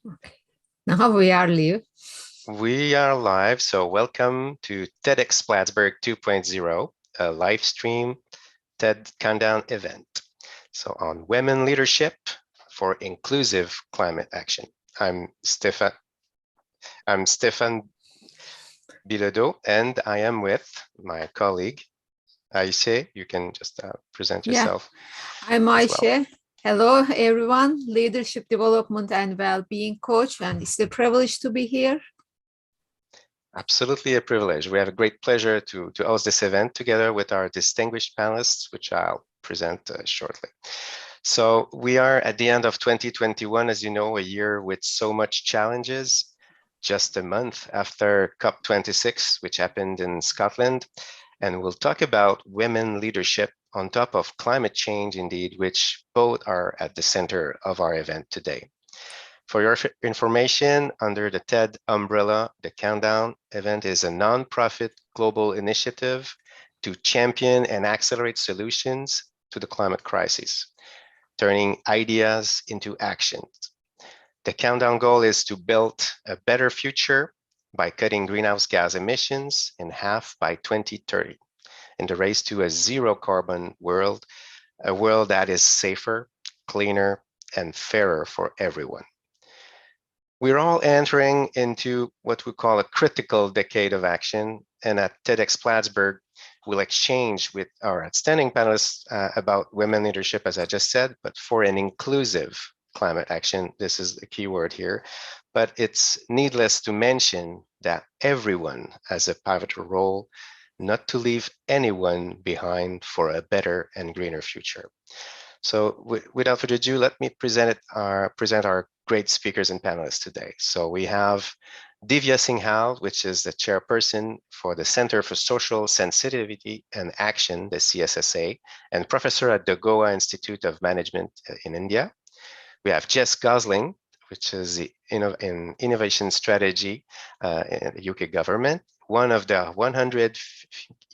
Okay. Now we are live. We are live, so welcome to TEDxPlattsburgh 2.0, a live stream TED Countdown event. So on women leadership for inclusive climate action. I'm Stephane Bilodeau, and I am with my colleague, Ayse. You can just present yourself. I'm as Ayse. well. Hello, everyone. Leadership development and well-being coach, and it's a privilege to be here. Absolutely a privilege. We have a great pleasure to host this event together with our distinguished panelists, which I'll present shortly. So we are at the end of 2021, as you know, a year with so much challenges, just a month after COP26, which happened in Scotland. And we'll talk about women leadership on top of climate change, indeed, which both are at the center of our event today. For your information, under the TED umbrella, the Countdown event is a nonprofit global initiative to champion and accelerate solutions to the climate crisis, turning ideas into actions. The Countdown goal is to build a better future by cutting greenhouse gas emissions in half by 2030 in the race to a zero carbon world, a world that is safer, cleaner, and fairer for everyone. We're all entering into what we call a critical decade of action, and at TEDxPlattsburgh, we'll exchange with our outstanding panelists about women leadership, as I just said, but for an inclusive climate action. This is the key word here, but it's needless to mention that everyone has a pivotal role, not to leave anyone behind for a better and greener future. So without further ado, let me present our great speakers and panelists today. So we have Divya Singhal, which is the chairperson for the Center for Social Sensitivity and Action, the CSSA, and professor at the Goa Institute of Management in India. We have Jess Gosling, which is in innovation strategy in the UK government, one of the 100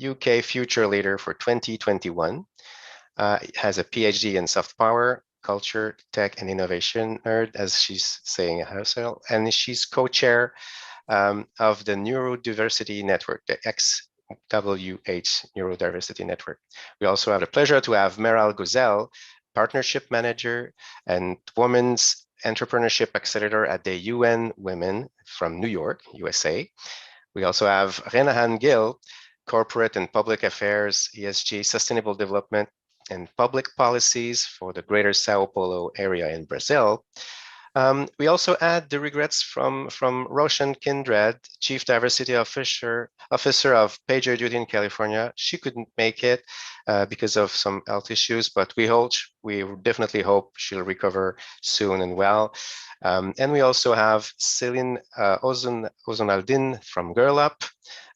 UK future leader for 2021. Has a PhD in soft power, culture, tech, and innovation nerd, as she's saying herself, and she's co-chair of the Neurodiversity Network, the XWH Neurodiversity Network. We also have the pleasure to have Meral Guzel, partnership manager and women's entrepreneurship accelerator at the UN Women from New York, USA. We also have Renahan Gill, corporate and public affairs, ESG, sustainable development, and public policies for the greater Sao Paulo area in Brazil. We also add the regrets from Roshan Kindred, Chief Diversity Officer of PagerDuty in California. She couldn't make it because of some health issues, but we definitely hope she'll recover soon and well. And we also have Selin Ozunaldim from Girl Up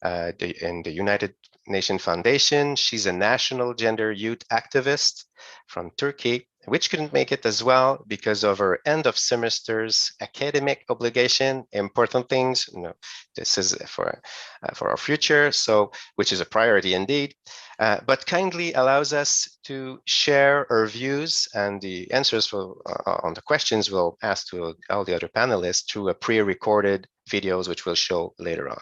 in the United Nations Foundation. She's a national gender youth activist from Turkey, which couldn't make it as well because of her end of semester's academic obligation. Important things, this is for our future, so which is a priority indeed, but kindly allows us to share our views and the answers on the questions we'll ask to all the other panelists through a pre-recorded videos, which we'll show later on.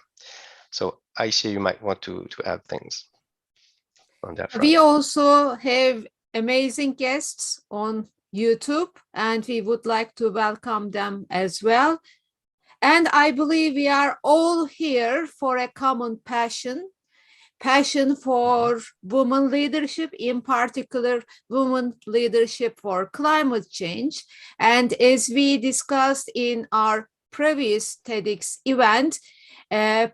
So Ayse, you might want to add things on that front. We also have amazing guests on YouTube, and we would like to welcome them as well. And I believe we are all here for a common passion for women leadership, in particular, women leadership for climate change. And as we discussed in our previous TEDx event,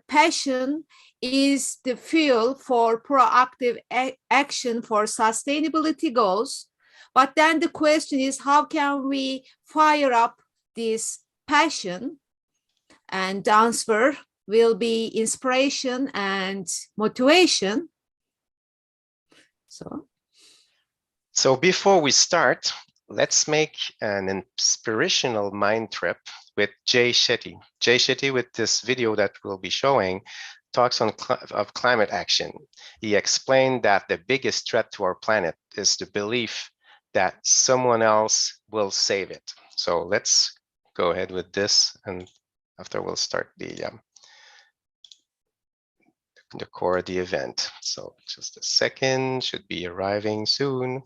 passion is the fuel for proactive action for sustainability goals. But then the question is, how can we fire up this passion? And the answer will be inspiration and motivation. So before we start, let's make an inspirational mind trip with Jay Shetty. Jay Shetty, with this video that we'll be showing, talks of climate action. He explained that the biggest threat to our planet is the belief that someone else will save it. So let's go ahead with this, and after we'll start the core of the event. So just a second, should be arriving soon.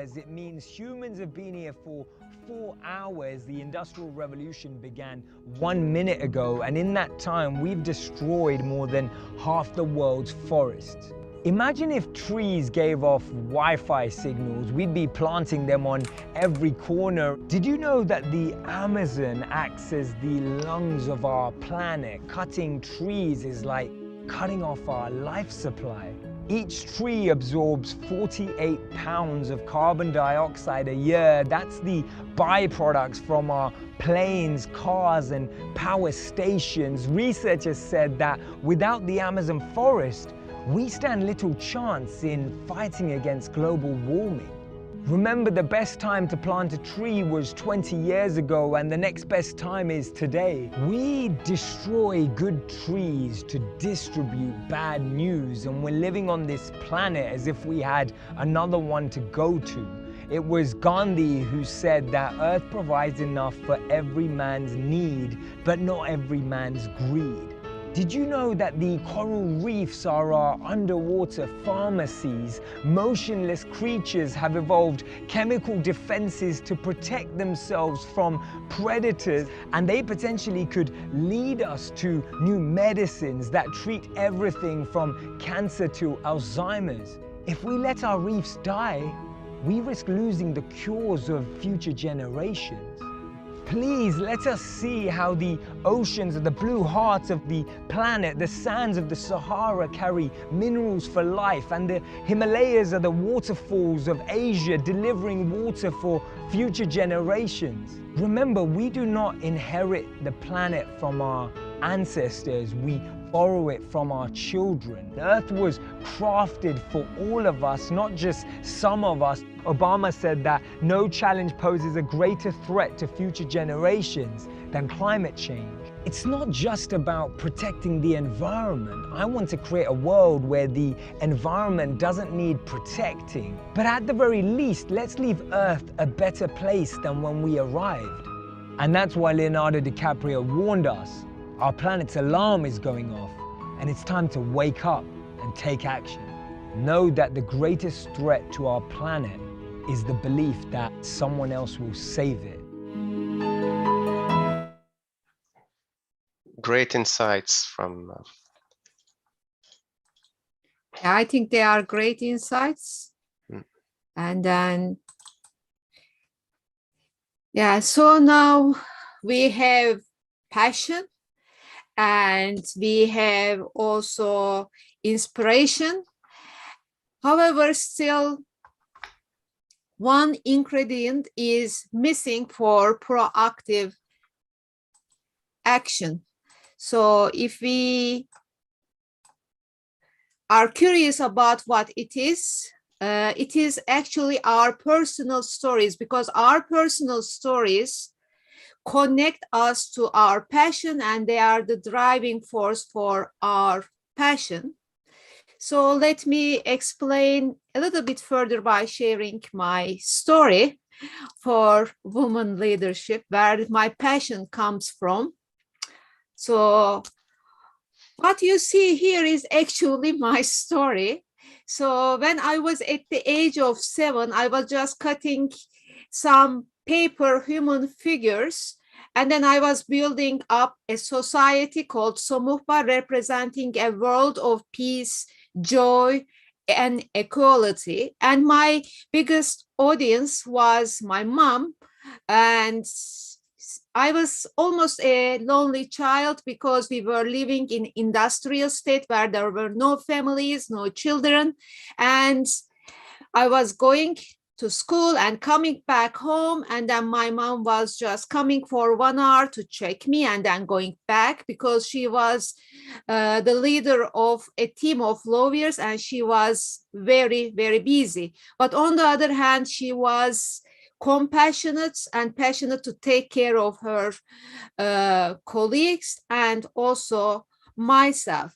As it means humans have been here for 4 hours. The Industrial Revolution began 1 minute ago, and in that time we've destroyed more than half the world's forests. Imagine if trees gave off Wi-Fi signals. We'd be planting them on every corner. Did you know that the Amazon acts as the lungs of our planet? Cutting trees is like cutting off our life supply. Each tree absorbs 48 pounds of carbon dioxide a year. That's the byproducts from our planes, cars, and power stations. Researchers said that without the Amazon forest, we stand little chance in fighting against global warming. Remember, the best time to plant a tree was 20 years ago, and the next best time is today. We destroy good trees to distribute bad news, and we're living on this planet as if we had another one to go to. It was Gandhi who said that Earth provides enough for every man's need, but not every man's greed. Did you know that the coral reefs are our underwater pharmacies? Motionless creatures have evolved chemical defenses to protect themselves from predators, and they potentially could lead us to new medicines that treat everything from cancer to Alzheimer's. If we let our reefs die, we risk losing the cures of future generations. Please let us see how the oceans are the blue hearts of the planet. The sands of the Sahara carry minerals for life, and the Himalayas are the waterfalls of Asia, delivering water for future generations. Remember, we do not inherit the planet from our ancestors. We borrow it from our children. The Earth was crafted for all of us, not just some of us. Obama said that no challenge poses a greater threat to future generations than climate change. It's not just about protecting the environment. I want to create a world where the environment doesn't need protecting. But at the very least, let's leave Earth a better place than when we arrived. And that's why Leonardo DiCaprio warned us. Our planet's alarm is going off, and it's time to wake up and take action. Know that the greatest threat to our planet is the belief that someone else will save it. Great insights from... I think they are great insights. And then, yeah, so now we have passion, and we have also inspiration. However, still one ingredient is missing for proactive action. So if we are curious about what it is actually our personal stories, because our personal stories connect us to our passion, and they are the driving force for our passion. So let me explain a little bit further by sharing my story for women leadership, where my passion comes from. So what you see here is actually my story. So when I was at the age of 7, I was just cutting some paper human figures, and then I was building up a society called Somuhba, representing a world of peace, joy, and equality. And my biggest audience was my mom, and I was almost a lonely child because we were living in industrial state where there were no families, no children, and I was going to school and coming back home, and then my mom was just coming for 1 hour to check me and then going back, because she was the leader of a team of lawyers, and she was very, very busy. But on the other hand, she was compassionate and passionate to take care of her colleagues and also myself.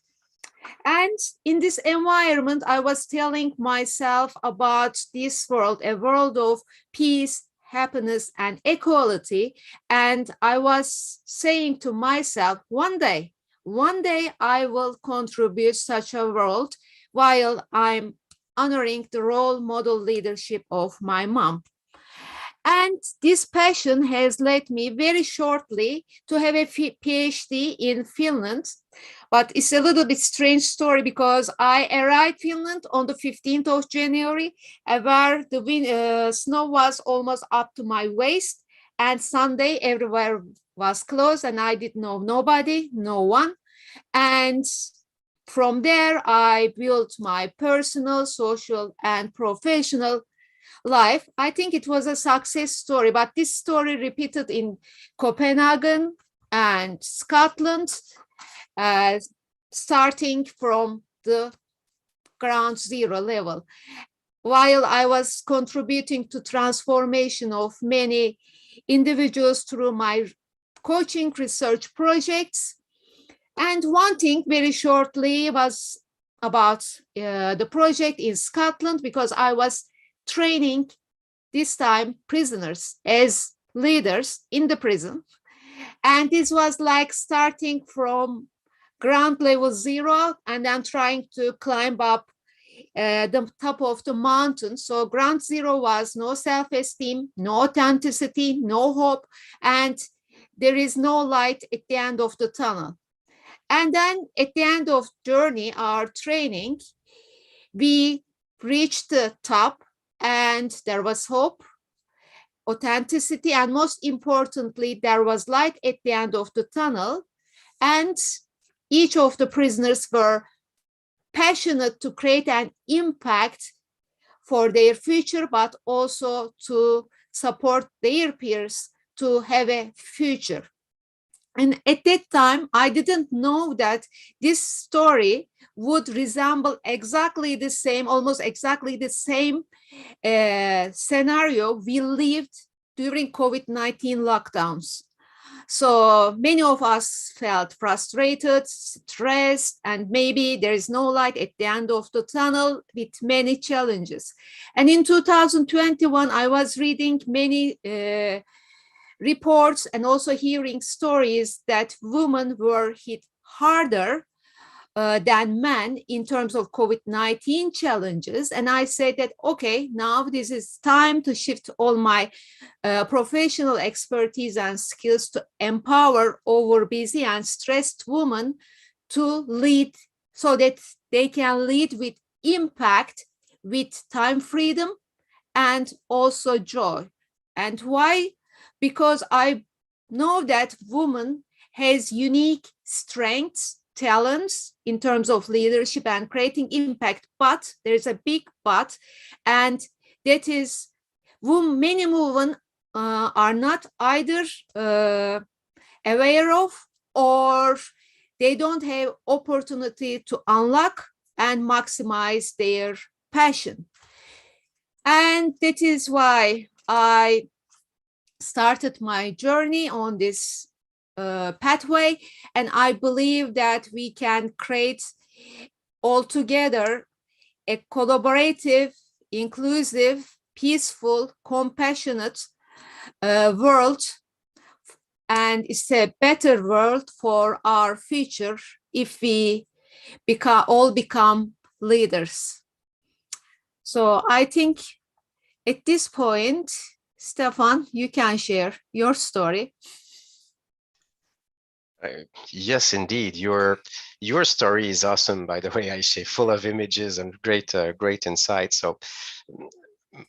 And in this environment, I was telling myself about this world, a world of peace, happiness, and equality. And I was saying to myself, one day I will contribute such a world while I'm honoring the role model leadership of my mom. And this passion has led me very shortly to have a PhD in Finland. But it's a little bit strange story because I arrived Finland on the 15th of January, where the snow was almost up to my waist. And Sunday, everywhere was closed and I didn't know nobody, no one. And from there, I built my personal, social, and professional life. I think it was a success story, but this story repeated in Copenhagen and Scotland, starting from the ground zero level. While I was contributing to transformation of many individuals through my coaching research projects. And one thing very shortly was about the project in Scotland, because I was training this time prisoners as leaders in the prison. And this was like starting from ground level zero and then trying to climb up the top of the mountain. So ground zero was no self-esteem, no authenticity, no hope, and there is no light at the end of the tunnel. And then at the end of journey, our training, we reached the top and there was hope, authenticity, and most importantly, there was light at the end of the tunnel. And each of the prisoners were passionate to create an impact for their future, but also to support their peers to have a future. And at that time, I didn't know that this story would resemble exactly the same, almost exactly the same scenario we lived during COVID-19 lockdowns. So many of us felt frustrated, stressed, and maybe there is no light at the end of the tunnel with many challenges. And in 2021, I was reading many reports and also hearing stories that women were hit harder than men in terms of COVID-19 challenges. And I said that, okay, now this is time to shift all my professional expertise and skills to empower overbusy and stressed women to lead so that they can lead with impact, with time freedom, and also joy. And why? Because I know that woman has unique strengths, talents in terms of leadership and creating impact, but there's a big but, and that is many women are not either aware of, or they don't have opportunity to unlock and maximize their passion. And that is why I started my journey on this pathway, and I believe that we can create altogether a collaborative, inclusive, peaceful, compassionate world, and it's a better world for our future if we all become leaders. So I think at this point, Stephane, you can share your story. Yes, indeed. Your story is awesome, by the way, Ayse, full of images and great insights. So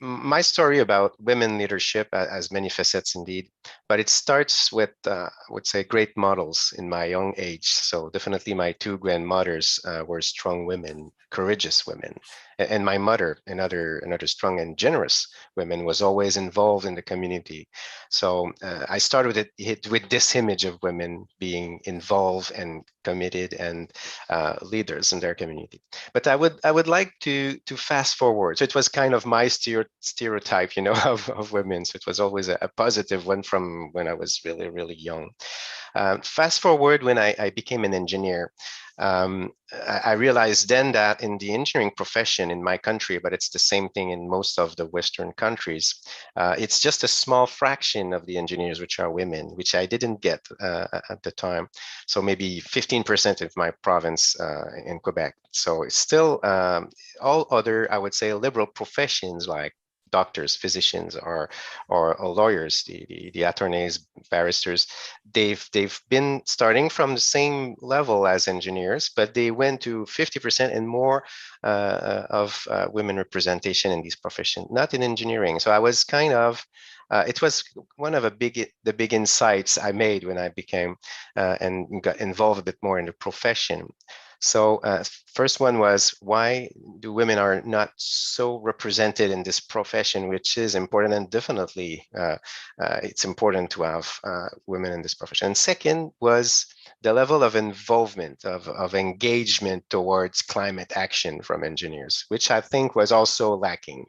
my story about women leadership has many facets indeed, but it starts with, I would say, great models in my young age. So definitely my two grandmothers were strong women, courageous women. And my mother, another strong and generous woman, was always involved in the community. So I started with this image of women being involved and committed and leaders in their community. But I would like to fast forward. So it was kind of my stereotype, of women. So it was always a positive one from when I was really young. Fast forward when I became an engineer. I realized then that in the engineering profession in my country, but it's the same thing in most of the Western countries, it's just a small fraction of the engineers which are women, which I didn't get at the time. So maybe 15% of my province in Quebec. So it's still all other, I would say, liberal professions like doctors, physicians, or lawyers, the attorneys, barristers, they've been starting from the same level as engineers, but they went to 50% and more of women representation in these professions, not in engineering. So I was kind of it was one of the big insights I made when I became and got involved a bit more in the profession. So first one was, why do women are not so represented in this profession, which is important, and definitely it's important to have women in this profession. And second was the level of involvement, of engagement towards climate action from engineers, which I think was also lacking.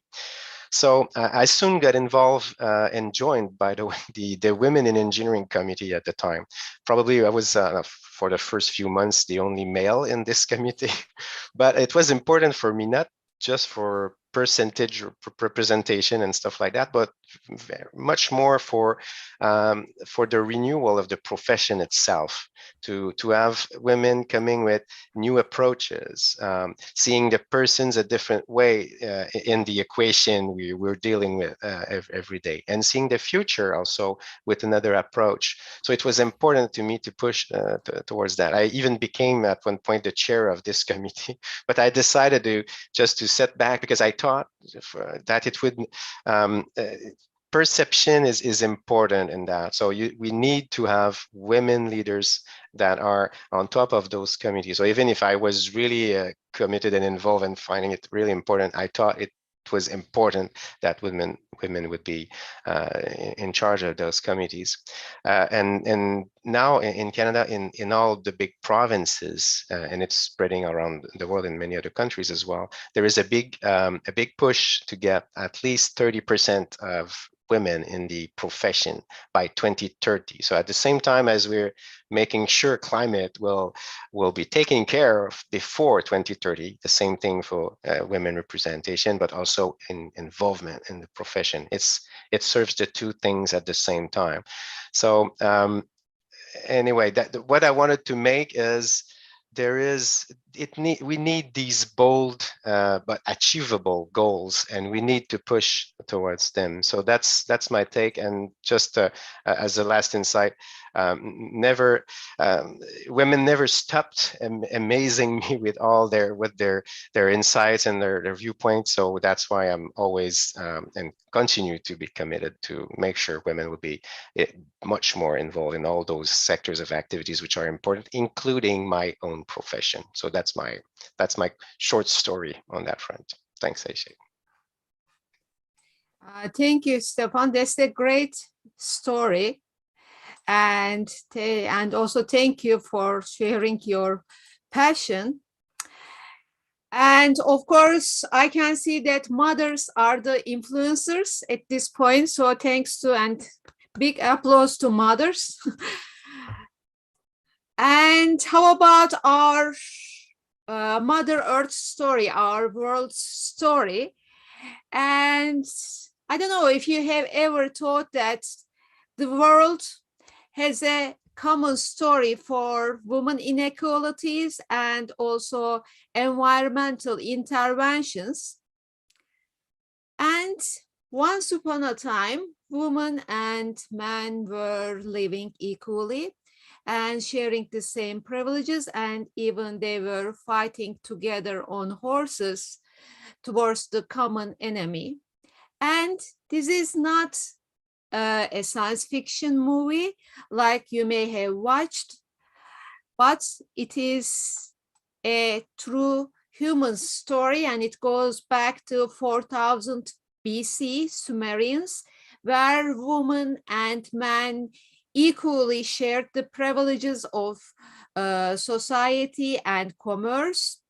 So I soon got involved and joined, by the way, the Women in Engineering Committee at the time. Probably I was, for the first few months, the only male in this committee. But it was important for me, not just for percentage representation and stuff like that, but much more for the renewal of the profession itself, to have women coming with new approaches, seeing the persons a different way in the equation we're dealing with every day, and seeing the future also with another approach. So it was important to me to push towards that. I even became at one point the chair of this committee, but I decided to set back, because I thought that it would perception is important in that. So we need to have women leaders that are on top of those committees. So even if I was really committed and involved and finding it really important, I thought it was important that women would be in charge of those committees. And now in Canada, in all the big provinces, and it's spreading around the world in many other countries as well, there is a big push to get at least 30% of women in the profession by 2030. So at the same time as we're making sure climate will be taken care of before 2030, the same thing for women representation, but also in involvement in the profession. It serves the two things at the same time. So anyway, what I wanted to make is we need these bold but achievable goals, and we need to push towards them. So that's my take. And just as a last insight, women never stopped amazing me with all their insights and their viewpoints. So that's why I'm always and continue to be committed to make sure women will be much more involved in all those sectors of activities which are important, including my own profession. So that's my short story on that front. Thanks, Ayse. Thank you, Stephane. That's a great story. And also thank you for sharing your passion. And of course, I can see that mothers are the influencers at this point. So thanks to and big applause to mothers. And how about our Mother Earth story, our world story? And I don't know if you have ever thought that the world has a common story for women inequalities and also environmental interventions. And once upon a time, women and men were living equally and sharing the same privileges, and even they were fighting together on horses towards the common enemy. And this is not a science fiction movie like you may have watched, but it is a true human story, and it goes back to 4000 BC Sumerians, where women and men equally shared the privileges of society and commerce.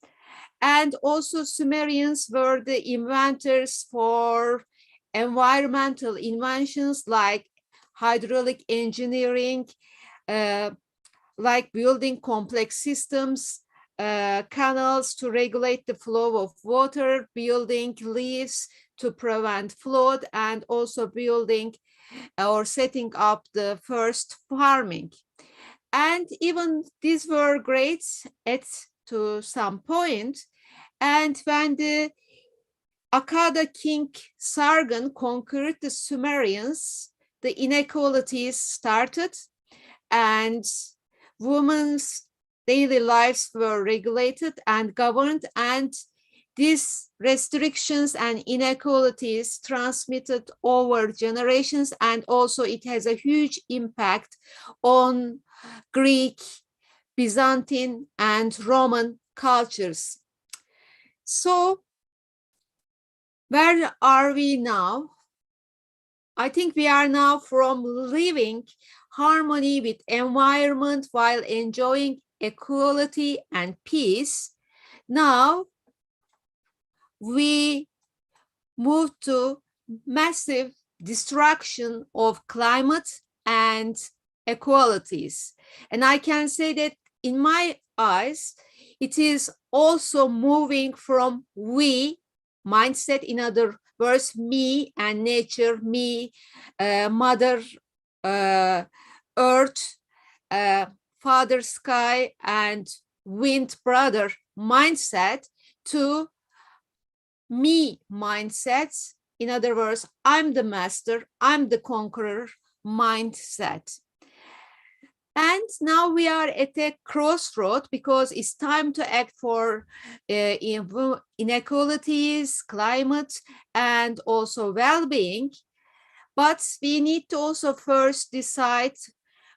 And also Sumerians were the inventors for environmental inventions like hydraulic engineering, like building complex systems, canals to regulate the flow of water, building levees to prevent flood, and also building or setting up the first farming. And even these were great to some point. And when the Akkad king Sargon conquered the Sumerians, the inequalities started, and women's daily lives were regulated and governed, and these restrictions and inequalities transmitted over generations, and also it has a huge impact on Greek, Byzantine, and Roman cultures. So where are we now? I think we are now from living harmony with environment while enjoying equality and peace. Now we move to massive destruction of climate and equalities. And I can say that in my eyes, it is also moving from we mindset, in other words, me and nature, me, mother, earth, father sky, and wind brother mindset, to me mindsets. In other words, I'm the master, I'm the conqueror mindset. And now we are at a crossroad because it's time to act for inequalities, climate, and also well-being. But we need to also first decide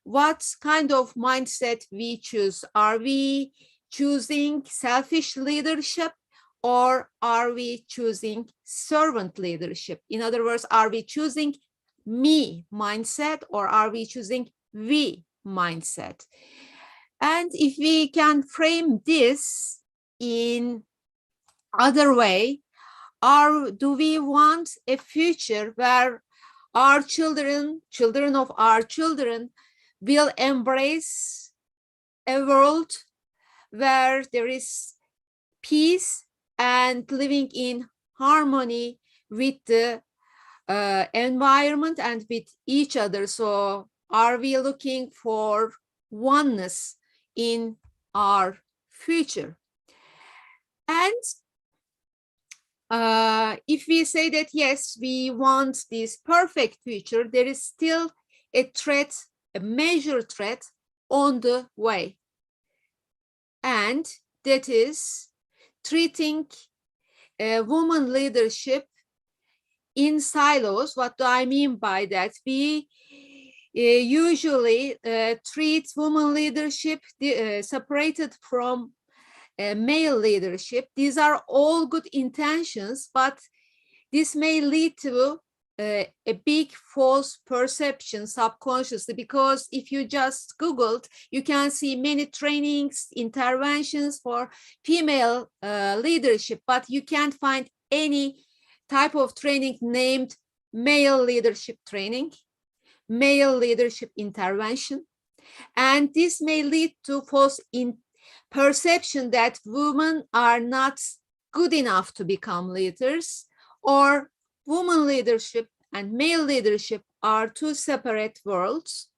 what kind of mindset we choose. Are we choosing selfish leadership, or are we choosing servant leadership? In other words, are we choosing me mindset, or are we choosing we mindset? And if we can frame this in other way, do we want a future where our children of our children will embrace a world where there is peace and living in harmony with the environment and with each other? So are we looking for oneness in our future? And if we say that, yes, we want this perfect future, there is still a threat, a major threat on the way. And that is treating women leadership in silos. What do I mean by that? We usually treat women leadership separated from male leadership. These are all good intentions, but this may lead to a big false perception subconsciously, because if you just Googled, you can see many trainings, interventions for female leadership, but you can't find any type of training named male leadership training, male leadership intervention. And this may lead to false perception that women are not good enough to become leaders, or women leadership and male leadership are two separate worlds.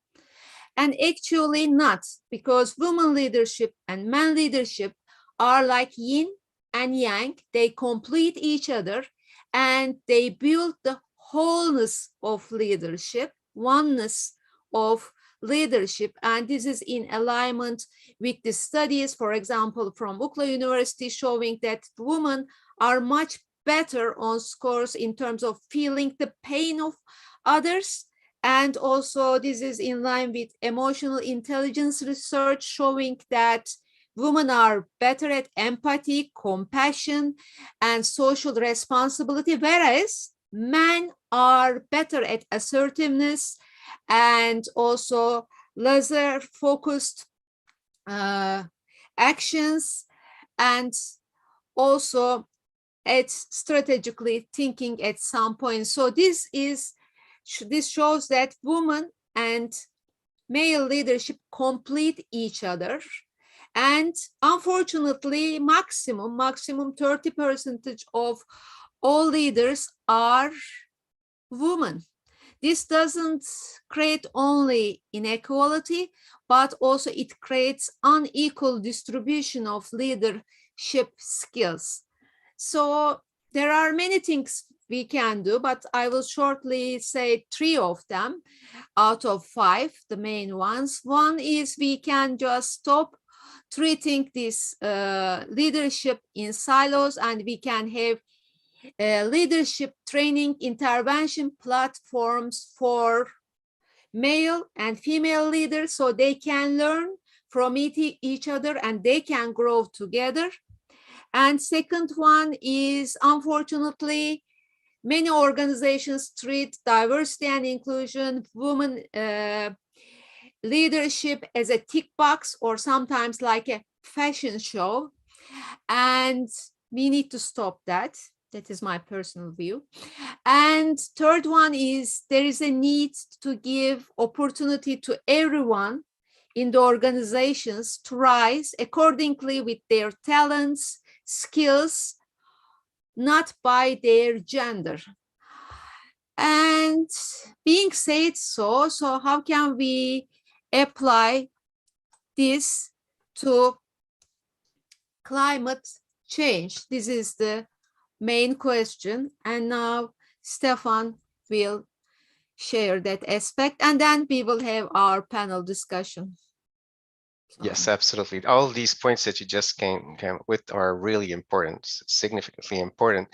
And actually not, because women leadership and man leadership are like yin and yang. They complete each other and they build the wholeness of leadership, oneness of leadership. And this is in alignment with the studies, for example, from UCLA University, showing that women are much better on scores in terms of feeling the pain of others. And also this is in line with emotional intelligence research, showing that women are better at empathy, compassion, and social responsibility, whereas men are better at assertiveness and also laser-focused actions, and also at strategically thinking at some point. So this shows that women and male leadership complete each other. And unfortunately, maximum 30% of all leaders are women. This doesn't create only inequality, but also it creates unequal distribution of leadership skills. So there are many things we can do, but I will shortly say 3 of them out of 5, the main ones. One is we can just stop treating this leadership in silos, and we can have leadership training intervention platforms for male and female leaders so they can learn from each other and they can grow together. And second one is, unfortunately, many organizations treat diversity and inclusion, women leadership as a tick box or sometimes like a fashion show. And we need to stop that. That is my personal view. And third one is there is a need to give opportunity to everyone in the organizations to rise accordingly with their talents, skills, not by their gender. And being said so how can we apply this to climate change? This is the main question. And now Stephane will share that aspect, and then we will have our panel discussion. Yes, absolutely. All these points that you just came with are really important, significantly important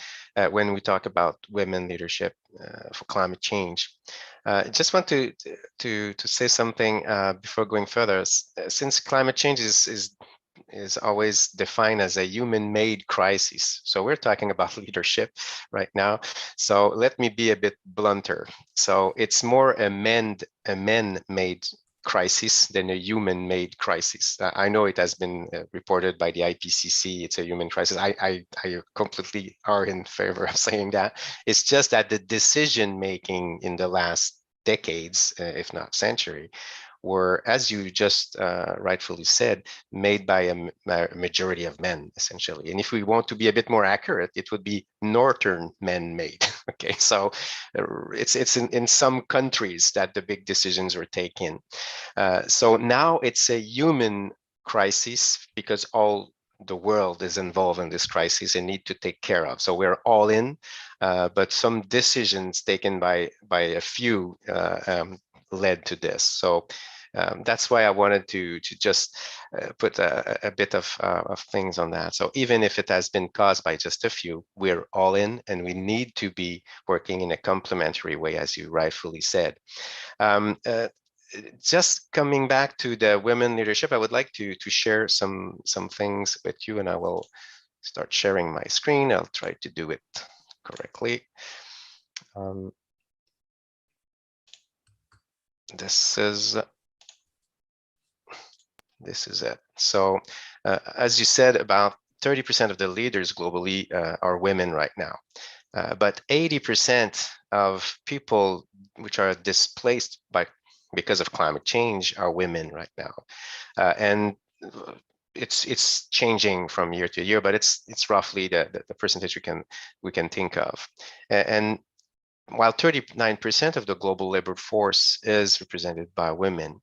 when we talk about women leadership for climate change. I just want to say something before going further. Since climate change is always defined as a human-made crisis, so we're talking about leadership right now. So let me be a bit blunter. So it's more a men-made crisis than a human-made crisis. I know it has been reported by the IPCC, it's a human crisis. I completely are in favor of saying that. It's just that the decision-making in the last decades, if not century, were, as you just rightfully said, made by a majority of men, essentially. And if we want to be a bit more accurate, it would be Northern men made. Okay, so it's in some countries that the big decisions were taken. So now it's a human crisis because all the world is involved in this crisis and need to take care of. So we're all in, but some decisions taken by a few led to this. So that's why I wanted to just put a bit of things on that. So even if it has been caused by just a few, we're all in, and we need to be working in a complementary way, as you rightfully said. Just coming back to the women leadership, I would like to share some things with you, and I will start sharing my screen. I'll try to do it correctly. This is it. So as you said, about 30% of the leaders globally are women right now. But 80% of people which are displaced because of climate change are women right now. And it's changing from year to year, but it's roughly the percentage we can think of. And while 39% of the global labor force is represented by women,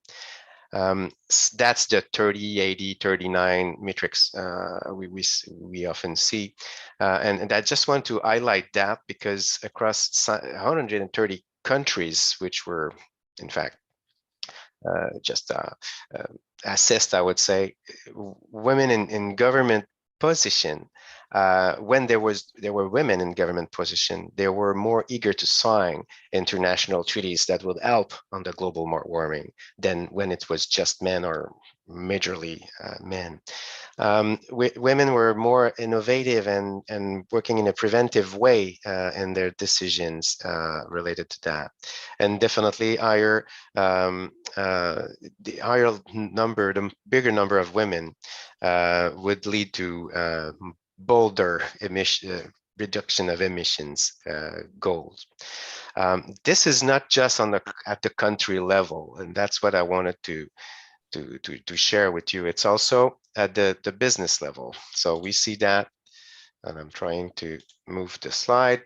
that's the 30, 80, 39 matrix we often see. And I just want to highlight that because across 130 countries, which were in fact just assessed, I would say, women in government position, when there were women in government position, they were more eager to sign international treaties that would help on the global warming than when it was just men or majorly men. Women were more innovative and working in a preventive way in their decisions related to that, and definitely higher the higher number, the bigger number of women would lead to bolder reduction of emissions goals. This is not just at the country level, and that's what I wanted to share with you. It's also at the business level. So we see that, and I'm trying to move the slide.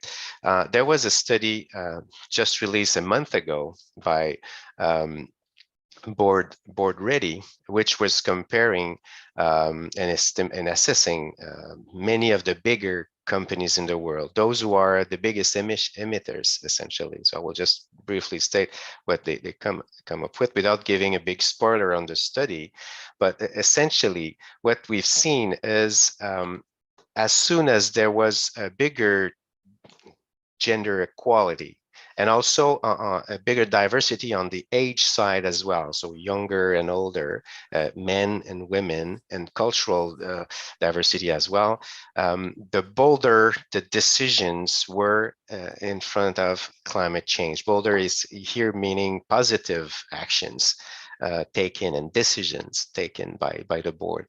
There was a study just released a month ago by Board Ready, which was comparing and assessing many of the bigger companies in the world, those who are the biggest emitters, essentially. So I will just briefly state what they come up with without giving a big spoiler on the study. But essentially, what we've seen is as soon as there was a bigger gender equality, and also a bigger diversity on the age side as well. So younger and older, men and women, and cultural diversity as well. The bolder the decisions were in front of climate change. Bolder is here meaning positive actions taken and decisions taken by the board.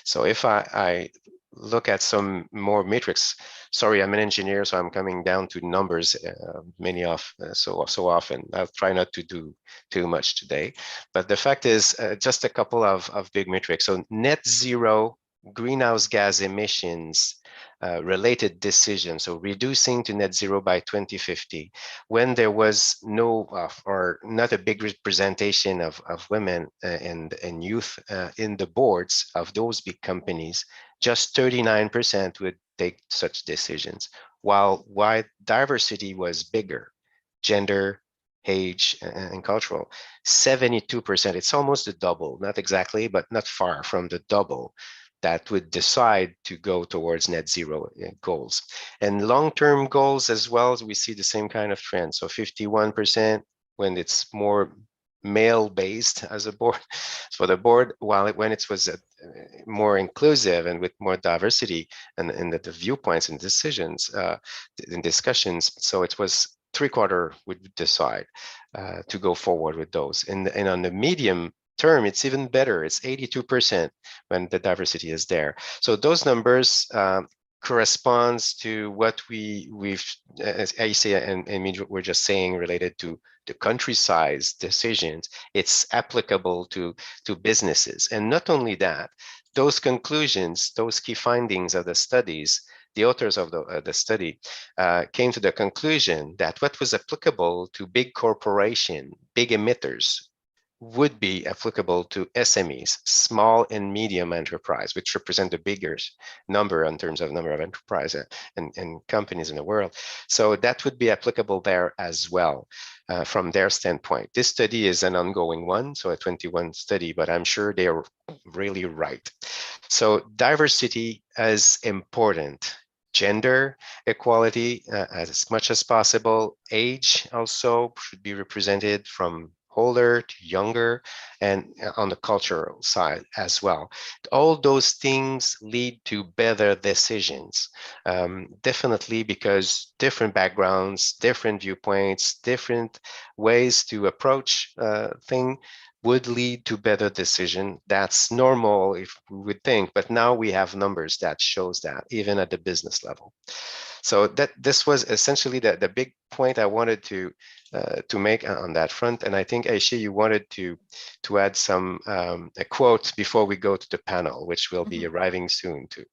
So if I look at some more metrics. Sorry, I'm an engineer, so I'm coming down to numbers so often. I'll try not to do too much today. But the fact is, just a couple of big metrics. So net zero greenhouse gas emissions related decisions, so reducing to net zero by 2050, when there was no or not a big representation of women and youth in the boards of those big companies, just 39% would take such decisions, while diversity was bigger, gender, age, and cultural, 72%. It's almost the double, not exactly, but not far from the double that would decide to go towards net zero goals. And long-term goals as well, we see the same kind of trend. So 51% when it's more male-based as a board for the board, while when it was more inclusive and with more diversity and the viewpoints and decisions in discussions. So it was 3/4 would decide to go forward with those. And on the medium term, it's even better. It's 82% when the diversity is there. So those numbers corresponds to what we've, as Ayse and me were just saying, related to the country size decisions. It's applicable to businesses. And not only that, those conclusions, those key findings of the studies, the authors of the study came to the conclusion that what was applicable to big corporation, big emitters, would be applicable to SMEs, small and medium enterprise, which represent the biggest number in terms of number of enterprise and companies in the world. So that would be applicable there as well from their standpoint. This study is an ongoing one, so a 21 study, but I'm sure they are really right. So diversity is important. Gender equality as much as possible. Age also should be represented from older to younger, and on the cultural side as well. All those things lead to better decisions, definitely, because different backgrounds, different viewpoints, different ways to approach things would lead to better decision. That's normal, if we would think, but now we have numbers that shows that even at the business level. So this was essentially the big point I wanted to make on that front. And I think, Ayse, you wanted to add some a quote before we go to the panel, which will be arriving soon too.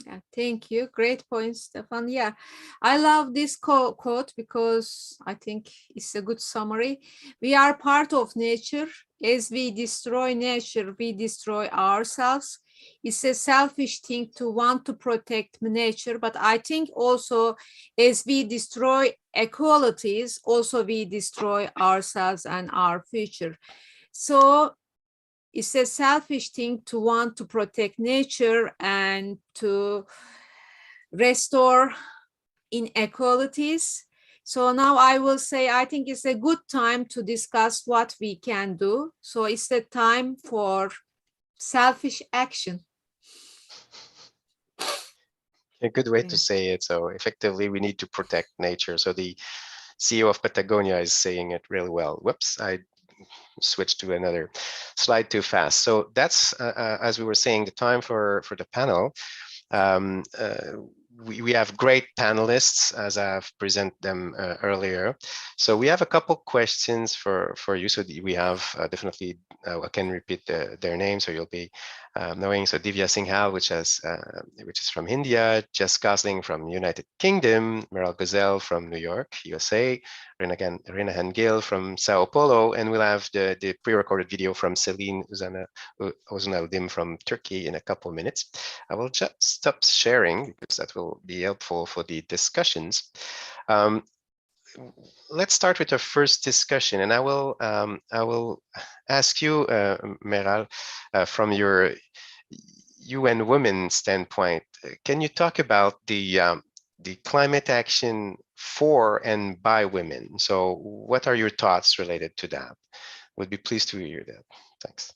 Yeah, thank you. Great point, Stephane. Yeah, I love this quote because I think it's a good summary. We are part of nature. As we destroy nature, we destroy ourselves. It's a selfish thing to want to protect nature, but I think also as we destroy equalities, also we destroy ourselves and our future. So it's a selfish thing to want to protect nature and to restore inequalities. So now I will say, I think it's a good time to discuss what we can do. So it's the time for selfish action. A good way to say it. So effectively, we need to protect nature. So the CEO of Patagonia is saying it really well. Whoops, I switched to another slide too fast. So that's, as we were saying, the time for the panel. we have great panelists, as I've presented them earlier. So we have a couple questions for you. So we have definitely, I can repeat their names, so you'll be knowing. So Divya Singhal, which is from India, Jess Gosling from United Kingdom, Meral Guzel from New York, USA, Renahan Gill from Sao Paulo, and we'll have the pre-recorded video from Selin Ozunaldim from Turkey in a couple minutes. I will just stop sharing because that will be helpful for the discussions. Let's start with our first discussion, and I will ask you, Meral, from your UN Women standpoint, can you talk about the climate action for and by women? So what are your thoughts related to that? Would be pleased to hear that. Thanks.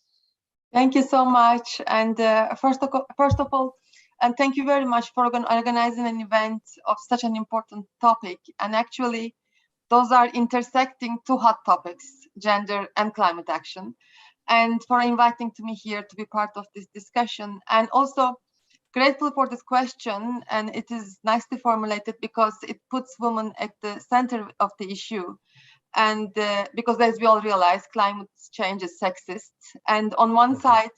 Thank you so much. And first of all, and thank you very much for organizing an event of such an important topic. And actually, those are intersecting two hot topics, gender and climate action. And for inviting me here to be part of this discussion. And also grateful for this question. And it is nicely formulated because it puts women at the center of the issue. And because as we all realize, climate change is sexist. And on one side,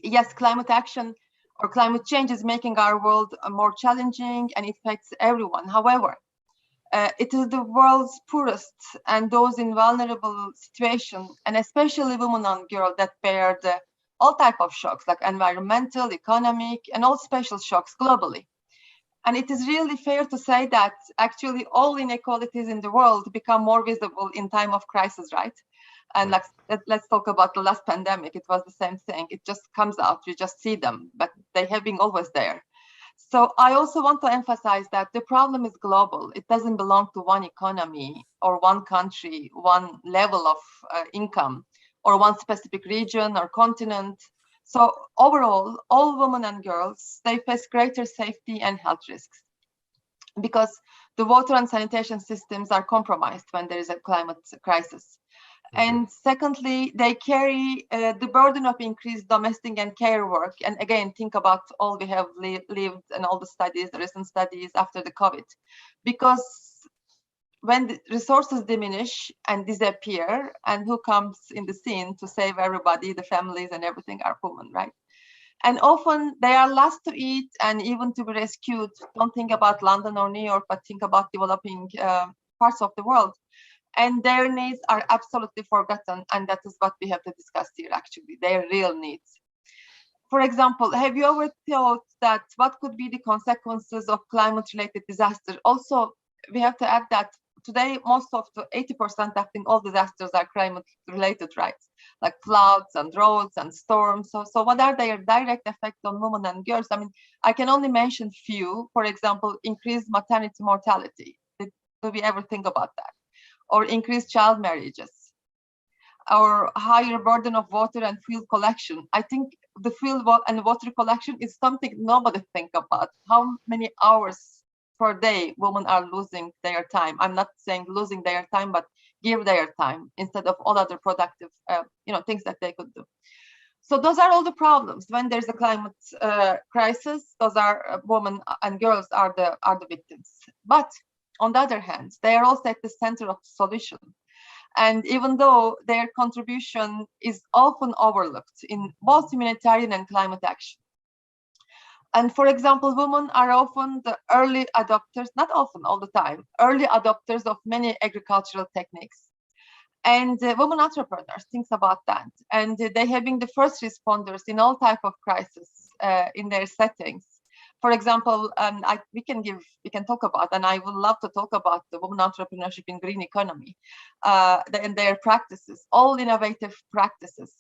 yes, climate action or climate change is making our world more challenging and it affects everyone. However, it is the world's poorest and those in vulnerable situations, and especially women and girls that bear all type of shocks like environmental, economic, and all special shocks globally. And it is really fair to say that actually all inequalities in the world become more visible in time of crisis, right? And let's talk about the last pandemic. It was the same thing. It just comes out, you just see them, but they have been always there. So I also want to emphasize that the problem is global. It doesn't belong to one economy or one country, one level of income, or one specific region or continent. So overall, all women and girls, they face greater safety and health risks because the water and sanitation systems are compromised when there is a climate crisis. And secondly, they carry the burden of increased domestic and care work. And again, think about all we have lived and all the studies, the recent studies after the COVID. Because when the resources diminish and disappear, and who comes in the scene to save everybody, the families and everything are women, right? And often they are last to eat and even to be rescued. Don't think about London or New York, but think about developing parts of the world. And their needs are absolutely forgotten. And that is what we have to discuss here, actually, their real needs. For example, have you ever thought that what could be the consequences of climate-related disaster? Also, we have to add that today, most of the 80%, I think, all disasters are climate-related, right? Like floods and droughts and storms. So what are their direct effects on women and girls? I mean, I can only mention few. For example, increased maternity mortality. Do we ever think about that? Or increased child marriages, or higher burden of water and fuel collection. I think the fuel and water collection is something nobody think about. How many hours per day women are losing their time? I'm not saying losing their time, but give their time instead of all other productive, things that they could do. So those are all the problems. When there's a climate crisis, those are women and girls are the victims. But on the other hand, they are also at the center of the solution. And even though their contribution is often overlooked in both humanitarian and climate action. And for example, women are often the early adopters, not often, all the time, early adopters of many agricultural techniques. And women entrepreneurs, think about that. And they have been the first responders in all type of crisis in their settings. For example, we can talk about, and I would love to talk about the women entrepreneurship in green economy and their practices, all innovative practices.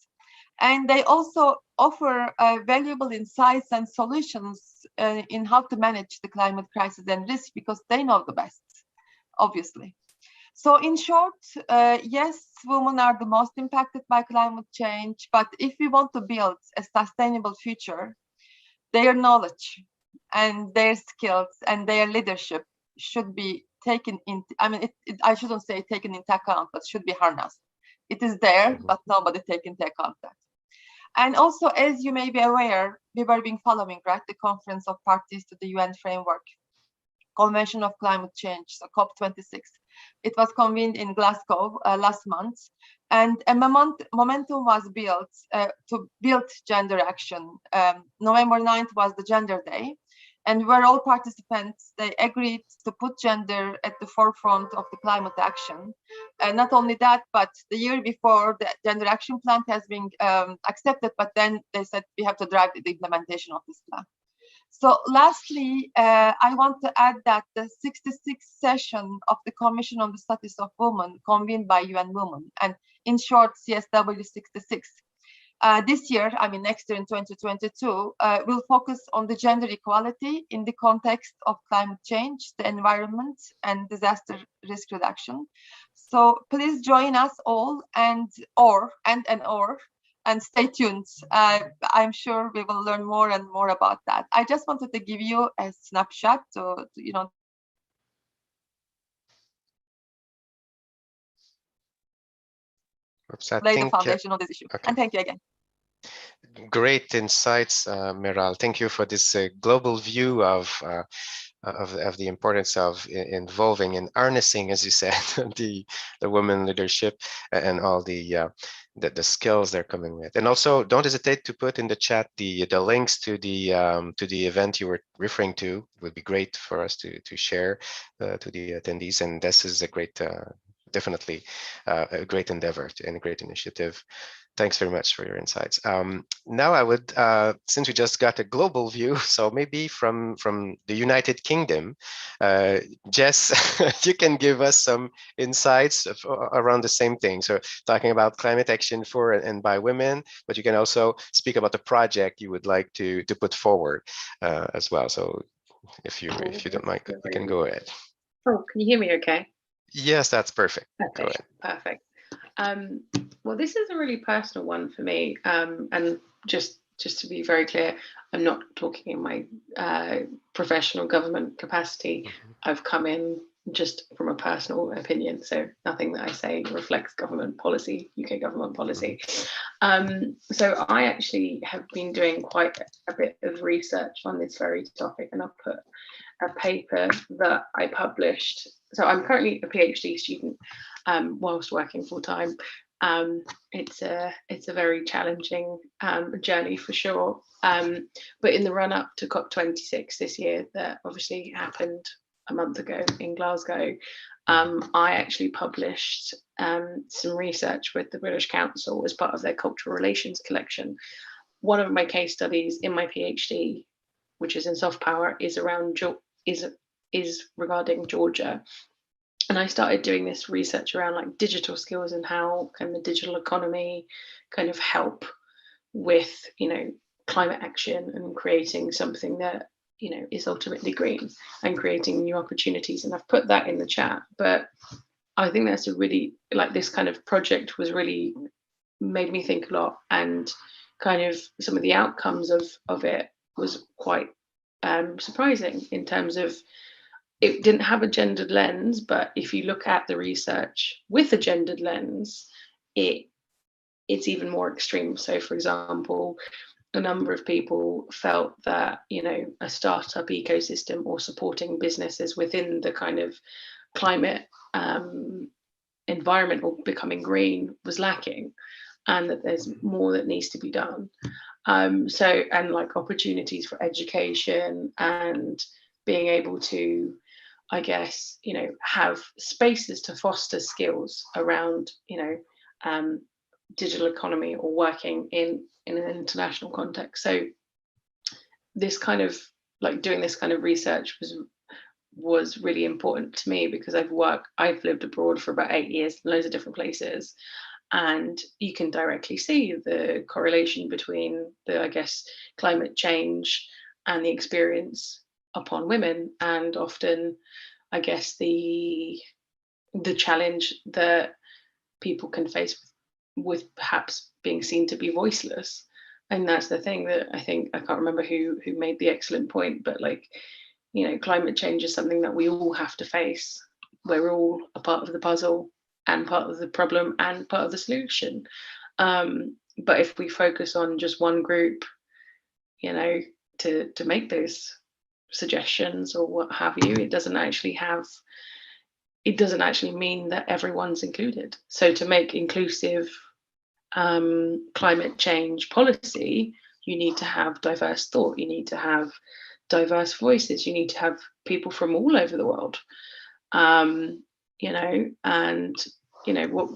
And they also offer valuable insights and solutions in how to manage the climate crisis and risk because they know the best, obviously. So in short, yes, women are the most impacted by climate change, but if we want to build a sustainable future, their knowledge and their skills and their leadership should be taken into, I shouldn't say taken into account, but should be harnessed. It is there, but nobody takes into account that. And also, as you may be aware, we were being following, right, the Conference of Parties to the UN Framework Convention of Climate Change, so COP26. It was convened in Glasgow last month, and a momentum was built to build gender action. November 9th was the Gender Day, and where all participants, they agreed to put gender at the forefront of the climate action. And not only that, but the year before, the Gender Action Plan has been accepted, but then they said we have to drive the implementation of this plan. So lastly, I want to add that the 66th session of the Commission on the Status of Women, convened by UN Women, and in short, CSW 66, this year, I mean next year in 2022, will focus on the gender equality in the context of climate change, the environment, and disaster risk reduction. So please join us all and stay tuned. I'm sure we will learn more and more about that. I just wanted to give you a snapshot to lay the foundation on this issue. Okay. And thank you again. Great insights, Meral. Thank you for this global view of the importance of involving and harnessing, as you said, the women leadership and all the skills they're coming with. And also, don't hesitate to put in the chat the links to the event you were referring to. It would be great for us to share to the attendees. And this is a great, definitely a great endeavor and a great initiative. Thanks very much for your insights. Now I would, since we just got a global view, so maybe from the United Kingdom, Jess, you can give us some insights around the same thing. So talking about climate action for and by women, but you can also speak about the project you would like to put forward as well. So if you don't mind, you can go ahead. Oh, can you hear me okay? Yes, that's perfect. Okay, go ahead. Perfect. Well, this is a really personal one for me, and just to be very clear, I'm not talking in my professional government capacity. I've come in just from a personal opinion, so nothing that I say reflects government policy, UK government policy. So I actually have been doing quite a bit of research on this very topic, and I've put a paper that I published. So I'm currently a PhD student whilst working full time. It's a very challenging journey for sure. But in the run up to COP26 this year, that obviously happened a month ago in Glasgow, I actually published some research with the British Council as part of their cultural relations collection. One of my case studies in my PhD, which is in soft power, is around is regarding Georgia. And I started doing this research around like digital skills and how can the digital economy kind of help with, climate action and creating something that, is ultimately green and creating new opportunities. And I've put that in the chat, but I think that's a really, this kind of project was really made me think a lot, and kind of some of the outcomes of it was quite surprising in terms of it didn't have a gendered lens, but if you look at the research with a gendered lens, it's even more extreme. So for example, a number of people felt that, a startup ecosystem or supporting businesses within the kind of climate environment or becoming green was lacking, and that there's more that needs to be done. And like opportunities for education and being able to, I guess, have spaces to foster skills around, digital economy or working in an international context. So this kind of doing this kind of research was really important to me, because I've lived abroad for about 8 years, loads of different places, and you can directly see the correlation between the, I guess, climate change and the experience upon women, and often, I guess, the challenge that people can face with perhaps being seen to be voiceless. And that's the thing that I can't remember who made the excellent point, but climate change is something that we all have to face. We're all a part of the puzzle and part of the problem and part of the solution. But if we focus on just one group, you know, to make those suggestions or what have you, it doesn't actually mean that everyone's included. So to make inclusive climate change policy, you need to have diverse thought, you need to have diverse voices, you need to have people from all over the world, you know, and you know what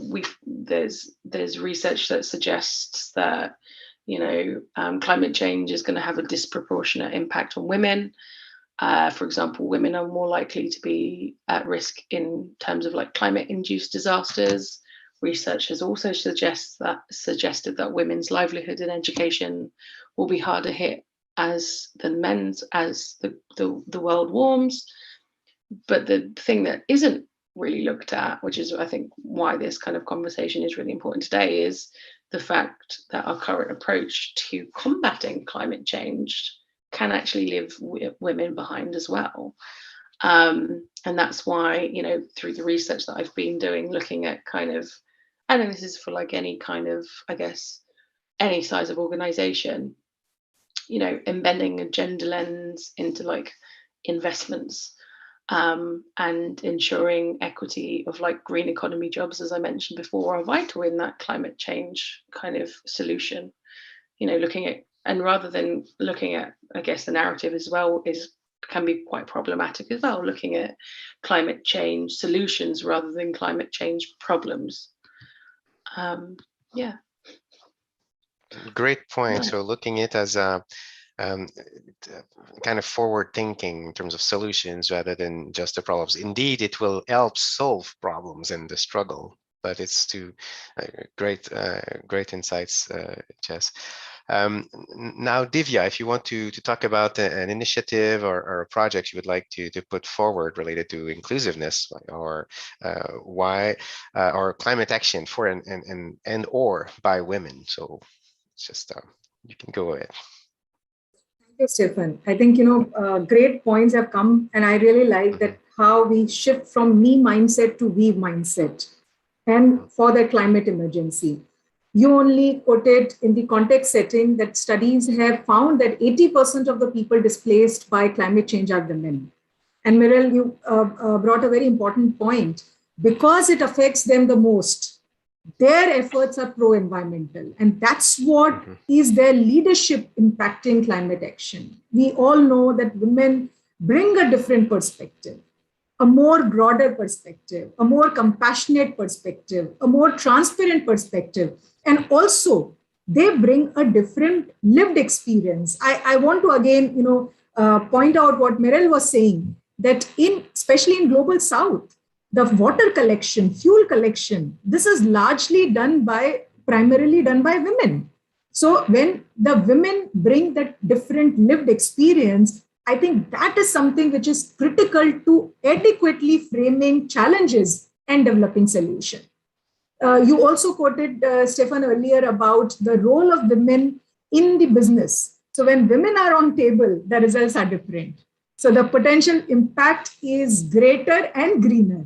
there's research that suggests that, you know, climate change is going to have a disproportionate impact on women. For example, women are more likely to be at risk in terms of like climate-induced disasters. Research has also suggested that women's livelihood and education will be harder hit than men's as the world warms. But the thing that isn't really looked at, which is I think why this kind of conversation is really important today, is the fact that our current approach to combating climate change can actually leave women behind as well. And that's why, you know, through the research that I've been doing, looking at kind of, I know this is for like any kind of, I guess, any size of organization, you know, embedding a gender lens into like investments, and ensuring equity of like green economy jobs, as I mentioned before, are vital in that climate change kind of solution. You know, looking at, and rather than looking at, I guess, the narrative as well can be quite problematic as well, looking at climate change solutions rather than climate change problems. Yeah. Great point. Yeah. So looking at it as a kind of forward thinking in terms of solutions rather than just the problems. Indeed, it will help solve problems in the struggle, but it's great insights, Jess. Now, Divya, if you want to talk about an initiative or a project you would like to put forward related to inclusiveness or why or climate action for and or by women. So it's just you can go ahead. Thank you, Stephane. I think, great points have come, and I really like that how we shift from me mindset to we mindset, and for the climate emergency. You only quoted in the context setting that studies have found that 80% of the people displaced by climate change are women. And Meral, you brought a very important point. Because it affects them the most, their efforts are pro-environmental. And that's what is their leadership impacting climate action. We all know that women bring a different perspective, a more broader perspective, a more compassionate perspective, a more transparent perspective. And also, they bring a different lived experience. I want to again, point out what Meral was saying, that especially in Global South, the water collection, fuel collection, this is largely primarily done by women. So when the women bring that different lived experience, I think that is something which is critical to adequately framing challenges and developing solutions. You also quoted, Stephane, earlier about the role of women in the business. So when women are on table, the results are different. So the potential impact is greater and greener.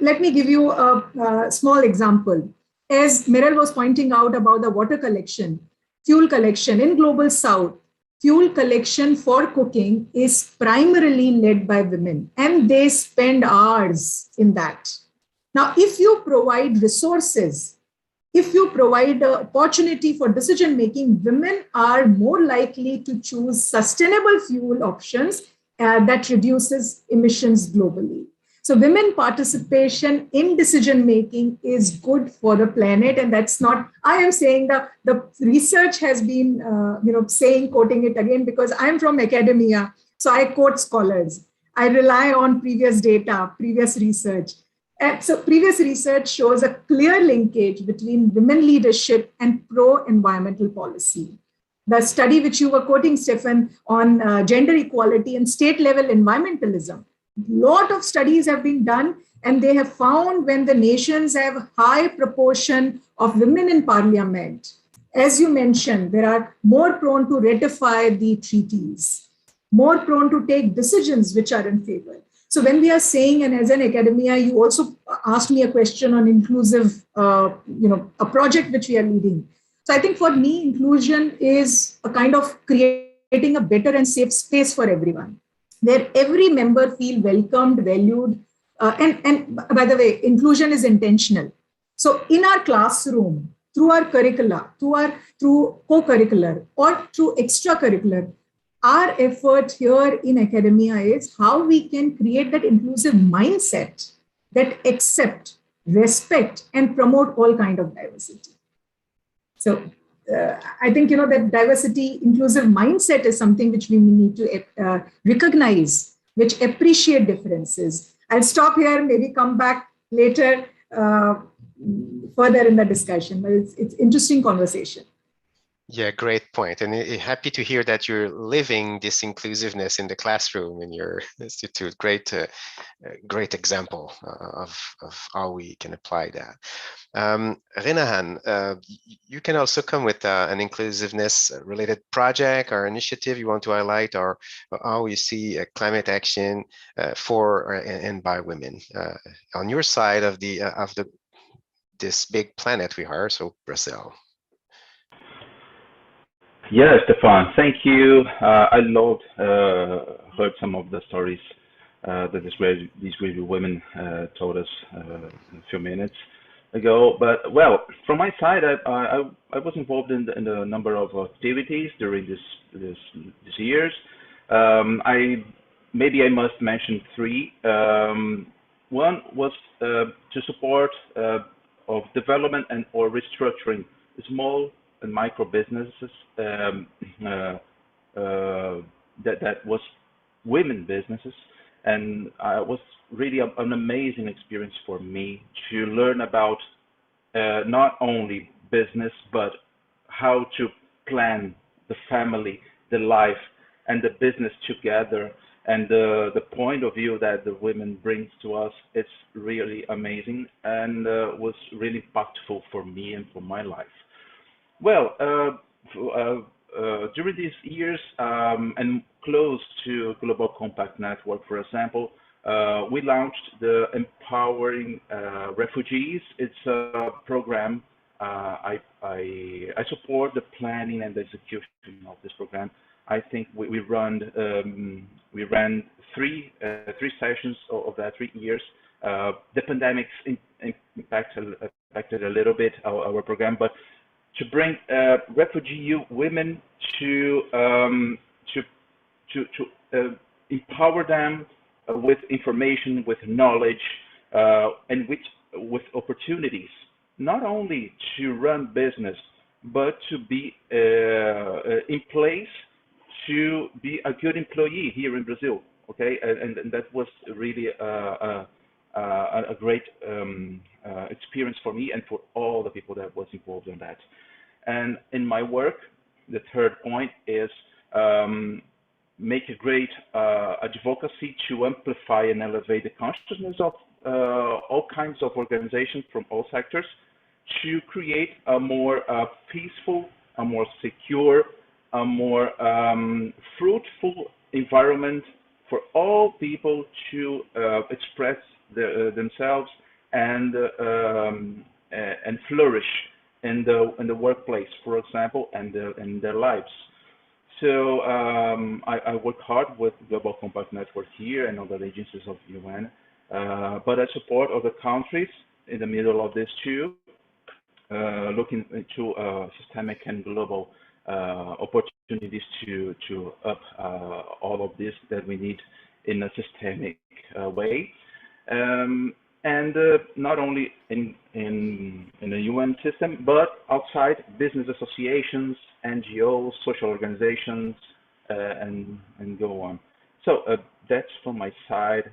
Let me give you a small example. As Meral was pointing out about the water collection, fuel collection in Global South, fuel collection for cooking is primarily led by women, and they spend hours in that. Now, if you provide resources, if you provide an opportunity for decision-making, women are more likely to choose sustainable fuel options that reduces emissions globally. So women participation in decision-making is good for the planet. And that's not, I am saying the research has been, quoting it again, because I'm from academia. So I quote scholars. I rely on previous data, previous research. And so previous research shows a clear linkage between women leadership and pro-environmental policy. The study which you were quoting, Stephane, on gender equality and state-level environmentalism, lot of studies have been done, and they have found when the nations have high proportion of women in parliament, as you mentioned, they are more prone to ratify the treaties, more prone to take decisions which are in favor. So when we are saying, and as an academia, you also asked me a question on inclusive, a project which we are leading. So I think for me, inclusion is a kind of creating a better and safe space for everyone, where every member feel welcomed, valued. And by the way, inclusion is intentional. So in our classroom, through our curricula, through co-curricular or through extracurricular, our effort here in academia is how we can create that inclusive mindset that accept, respect, and promote all kind of diversity. So I think, that diversity, inclusive mindset is something which we need to recognize, which appreciate differences. I'll stop here, maybe come back later further in the discussion. But it's interesting conversation. Yeah, great point. And happy to hear that you're living this inclusiveness in the classroom in your institute. Great example of how we can apply that. Renahan, you can also come with an inclusiveness related project or initiative you want to highlight, or how you see climate action for and by women on your side of this big planet we are, so Brazil. Yeah, Stephane, thank you. I loved heard some of the stories that these great women told us a few minutes ago. But well, from my side, I was involved in a number of activities during this years. Maybe I must mention three. One was to support of development and or restructuring small and micro businesses that was women businesses, and it was really an amazing experience for me to learn about not only business but how to plan the family, the life, and the business together. And the point of view that the women brings to us, it's really amazing and was really impactful for me and for my life. Well, during these years and close to Global Compact Network, for example, we launched the Empowering Refugees. It's a program. I support the planning and the execution of this program. I think we ran three sessions of that 3 years. The pandemics impacted a little bit our program, but to bring refugee women to empower them with information, with knowledge, and with opportunities, not only to run business, but to be in place to be a good employee here in Brazil. Okay, and that was really a great experience for me and for all the people that was involved in that. And in my work, the third point is make a great advocacy to amplify and elevate the consciousness of all kinds of organizations from all sectors to create a more peaceful, a more secure, a more fruitful environment for all people to express themselves and flourish in the workplace, for example, and in their lives. So I work hard with Global Compact Network here and other agencies of the UN, but I support other countries in the middle of this too, looking into systemic and global opportunities to up all of this that we need in a systemic way. And not only in the UN system, but outside business associations, NGOs, social organizations, and go on. So that's from my side.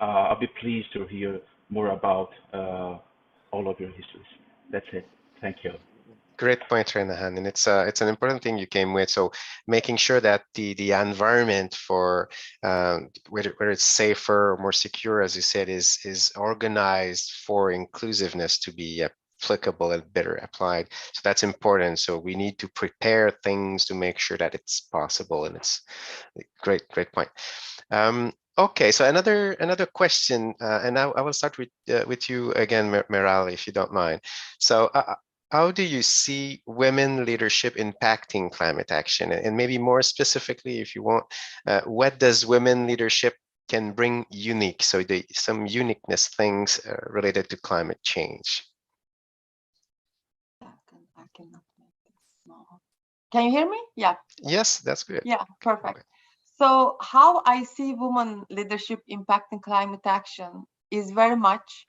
I'll be pleased to hear more about all of your histories. That's it. Thank you. Great point, Renahan, and it's an important thing you came with. So making sure that the environment for whether it's safer or more secure, as you said, is organized for inclusiveness to be applicable and better applied. So that's important. So we need to prepare things to make sure that it's possible, and it's a great point. Okay, so another question, and I will start with you again, Meral, if you don't mind. So how do you see women leadership impacting climate action? And maybe more specifically, if you want, what does women leadership can bring unique? So some uniqueness things related to climate change. I cannot make this small. Can you hear me? Yeah. Yes, that's good. Yeah, perfect. So how I see women leadership impacting climate action is very much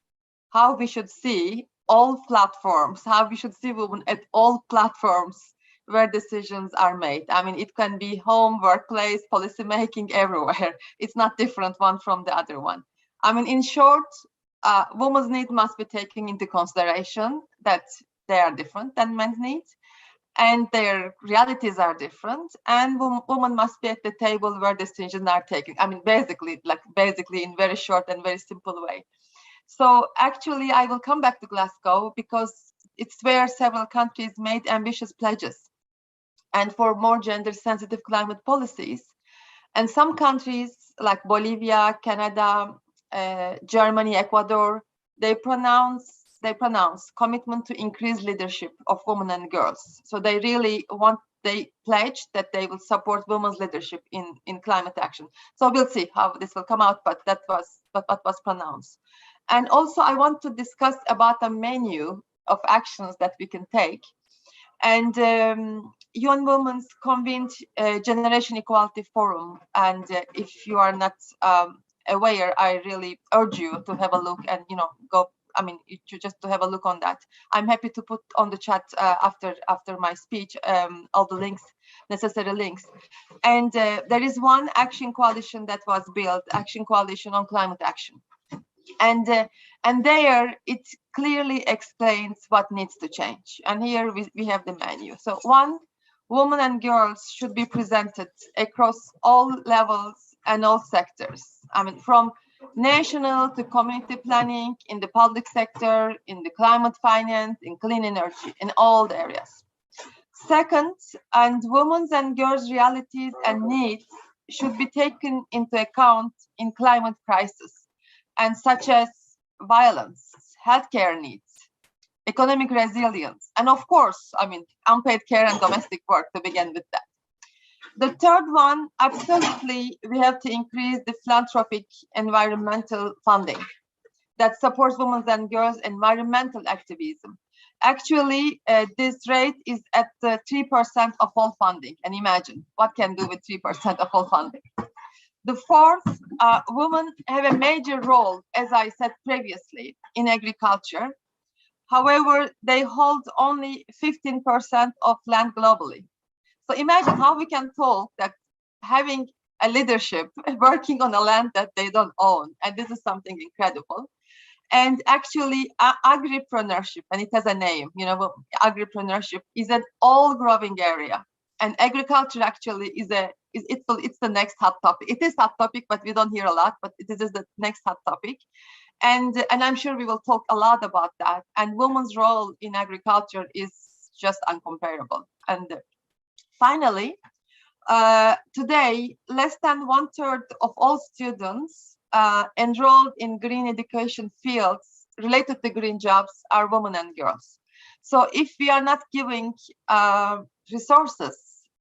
how we should see all platforms, how we should see women at all platforms where decisions are made. I mean, it can be home, workplace, policy making, everywhere. It's not different one from the other one. I mean, in short, women's needs must be taken into consideration, that they are different than men's needs, and their realities are different, and women must be at the table where decisions are taken. I mean, basically in very short and very simple way. So actually, I will come back to Glasgow because it's where several countries made ambitious pledges and for more gender-sensitive climate policies. And some countries like Bolivia, Canada, Germany, Ecuador, they pronounce commitment to increase leadership of women and girls. So they really they pledge that they will support women's leadership in climate action. So we'll see how this will come out, but that was what was pronounced. And also I want to discuss about a menu of actions that we can take. And UN Women's convened Generation Equality Forum. And if you are not aware, I really urge you to have a look and, go. I mean, just to have a look on that. I'm happy to put on the chat after my speech all the links, necessary links. And there is one action coalition that was built, Action Coalition on Climate Action. And there it clearly explains what needs to change. And here we have the menu. So one, women and girls should be presented across all levels and all sectors. I mean, from national to community planning, in the public sector, in the climate finance, in clean energy, in all the areas. Second, and women's and girls' realities and needs should be taken into account in climate crisis, and such as violence, healthcare needs, economic resilience, and of course, I mean, unpaid care and domestic work to begin with that. The third one, absolutely, we have to increase the philanthropic environmental funding that supports women's and girls' environmental activism. Actually, this rate is at 3% of all funding. And imagine what can do with 3% of all funding. The fourth, women have a major role, as I said previously, in agriculture. However, they hold only 15% of land globally. So imagine how we can talk that having a leadership working on a land that they don't own. And this is something incredible. And actually, agripreneurship, and it has a name, agripreneurship is an all growing area. And agriculture actually is it's the next hot topic. It is hot topic, but we don't hear a lot, but it is the next hot topic. And I'm sure we will talk a lot about that. And women's role in agriculture is just uncomparable. And finally, today, less than 1/3 of all students enrolled in green education fields related to green jobs are women and girls. So if we are not giving resources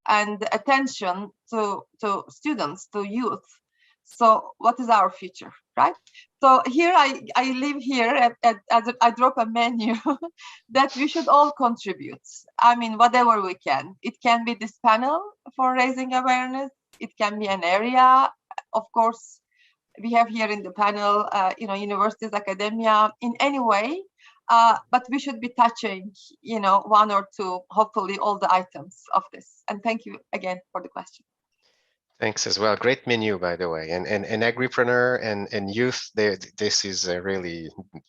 and attention to students, to youth, so what is our future, right? So here I live here as I drop a menu that we should all contribute. I mean, whatever we can. It can be this panel for raising awareness. It can be an area. Of course, we have here in the panel, universities, academia, in any way. But we should be touching, one or two, hopefully all the items of this. And thank you again for the question. Thanks as well. Great menu, by the way. And agripreneur and youth, this is really,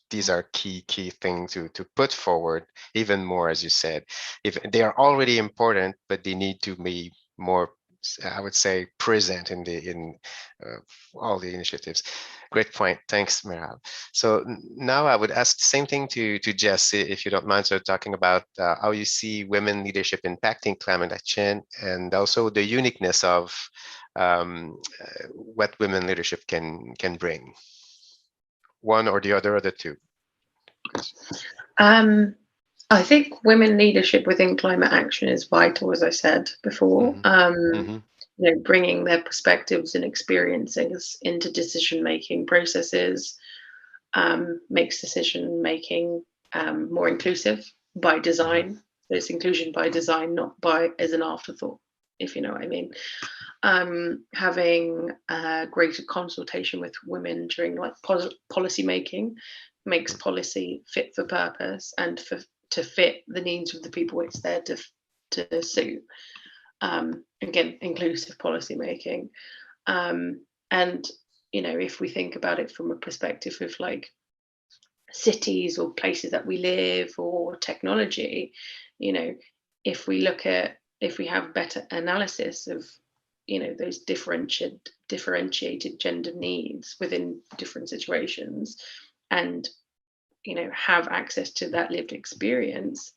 these are key things to put forward even more, as you said. If they are already important, but they need to be more, I would say, present in all the initiatives. Great point. Thanks, Meral. So now I would ask the same thing to Jess, if you don't mind, so talking about how you see women leadership impacting climate action and also the uniqueness of what women leadership can bring. One or the other, or the two. I think women leadership within climate action is vital, as I said before. Bringing their perspectives and experiences into decision-making processes makes decision-making more inclusive by design. So it's inclusion by design, not by as an afterthought, if you know what I mean. Having greater consultation with women during policy making makes policy fit for purpose and to fit the needs of the people it's there to suit. Again, inclusive policy making. And if we think about it from a perspective of like cities or places that we live or technology, if we have better analysis of those differentiated gender needs within different situations, and have access to that lived experience,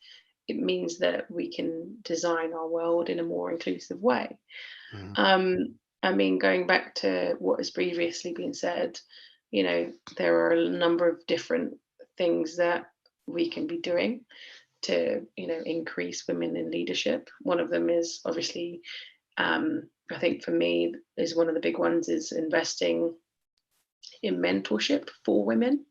it means that we can design our world in a more inclusive way. Going back to what has previously been said, there are a number of different things that we can be doing to increase women in leadership. One of them is obviously, I think for me, is one of the big ones is investing in mentorship for women.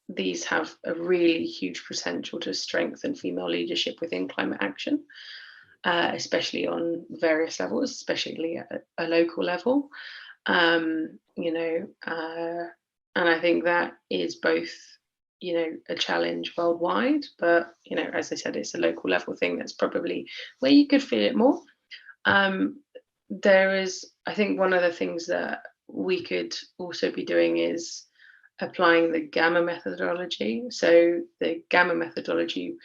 These have a really huge potential to strengthen female leadership within climate action, especially on various levels, especially at a local level. And I think that is both, a challenge worldwide, but, as I said, it's a local level thing. That's probably where you could feel it more. There is, I think one of the things that we could also be doing is applying the gamma methodology. So the gamma methodology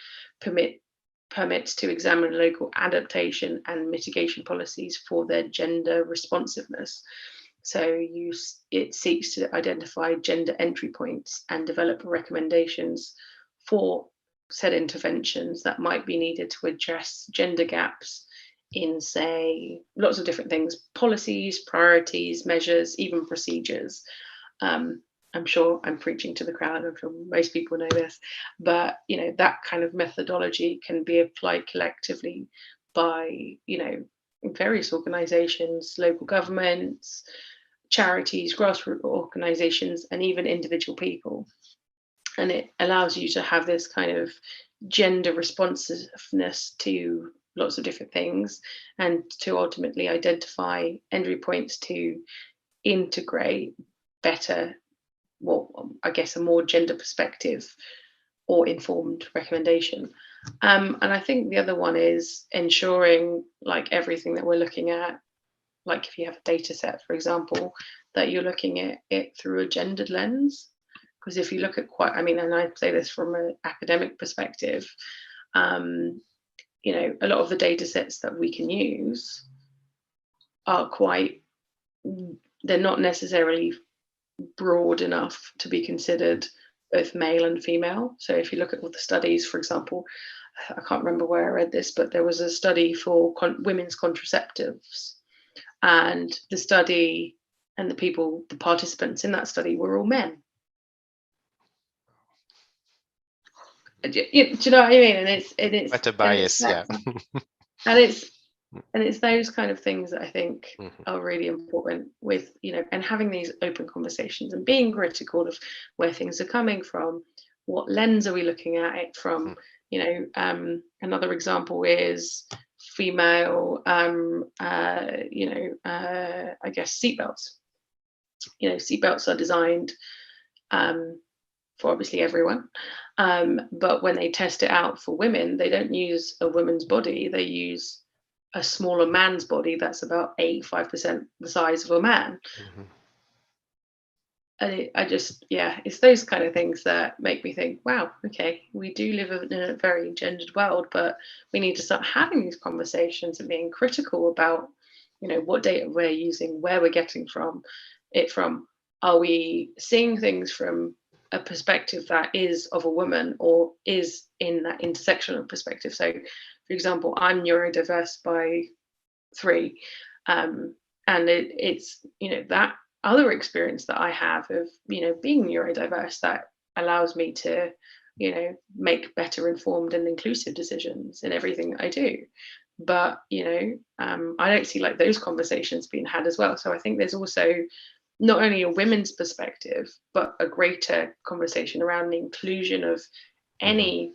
permits to examine local adaptation and mitigation policies for their gender responsiveness. So it seeks to identify gender entry points and develop recommendations for said interventions that might be needed to address gender gaps in, say, lots of different things: policies, priorities, measures, even procedures. I'm sure I'm preaching to the crowd. I'm sure most people know this, but that kind of methodology can be applied collectively by various organizations, local governments, charities, grassroots organizations, and even individual people. And it allows you to have this kind of gender responsiveness to lots of different things, and to ultimately identify entry points to integrate better, I guess, a more gender perspective or informed recommendation. And I think the other one is ensuring, like, everything that we're looking at, like if you have a data set, for example, that you're looking at it through a gendered lens. Because if you look at and I say this from an academic perspective, a lot of the data sets that we can use are they're not necessarily broad enough to be considered both male and female. So if you look at all the studies, for example, I can't remember where I read this, but there was a study for women's contraceptives, and the study and the participants in that study were all men. Do you know what I mean? And it's what a bias, yeah. And it's those kind of things that I think are really important with, and having these open conversations and being critical of where things are coming from. What lens are we looking at it from? Another example is female, I guess, seatbelts. Seatbelts are designed for obviously everyone. But when they test it out for women, they don't use a woman's body. They use a smaller man's body that's about 85% the size of a man. And it's those kind of things that make me think, wow, okay, we do live in a very gendered world, but we need to start having these conversations and being critical about, what data we're using, where we're getting it from. Are we seeing things from a perspective that is of a woman, or is in that intersectional perspective? So, for example, I'm neurodiverse by 3, and it's that other experience that I have of being neurodiverse that allows me to make better informed and inclusive decisions in everything that I do. But I don't see like those conversations being had as well. So I think there's also not only a women's perspective, but a greater conversation around the inclusion of any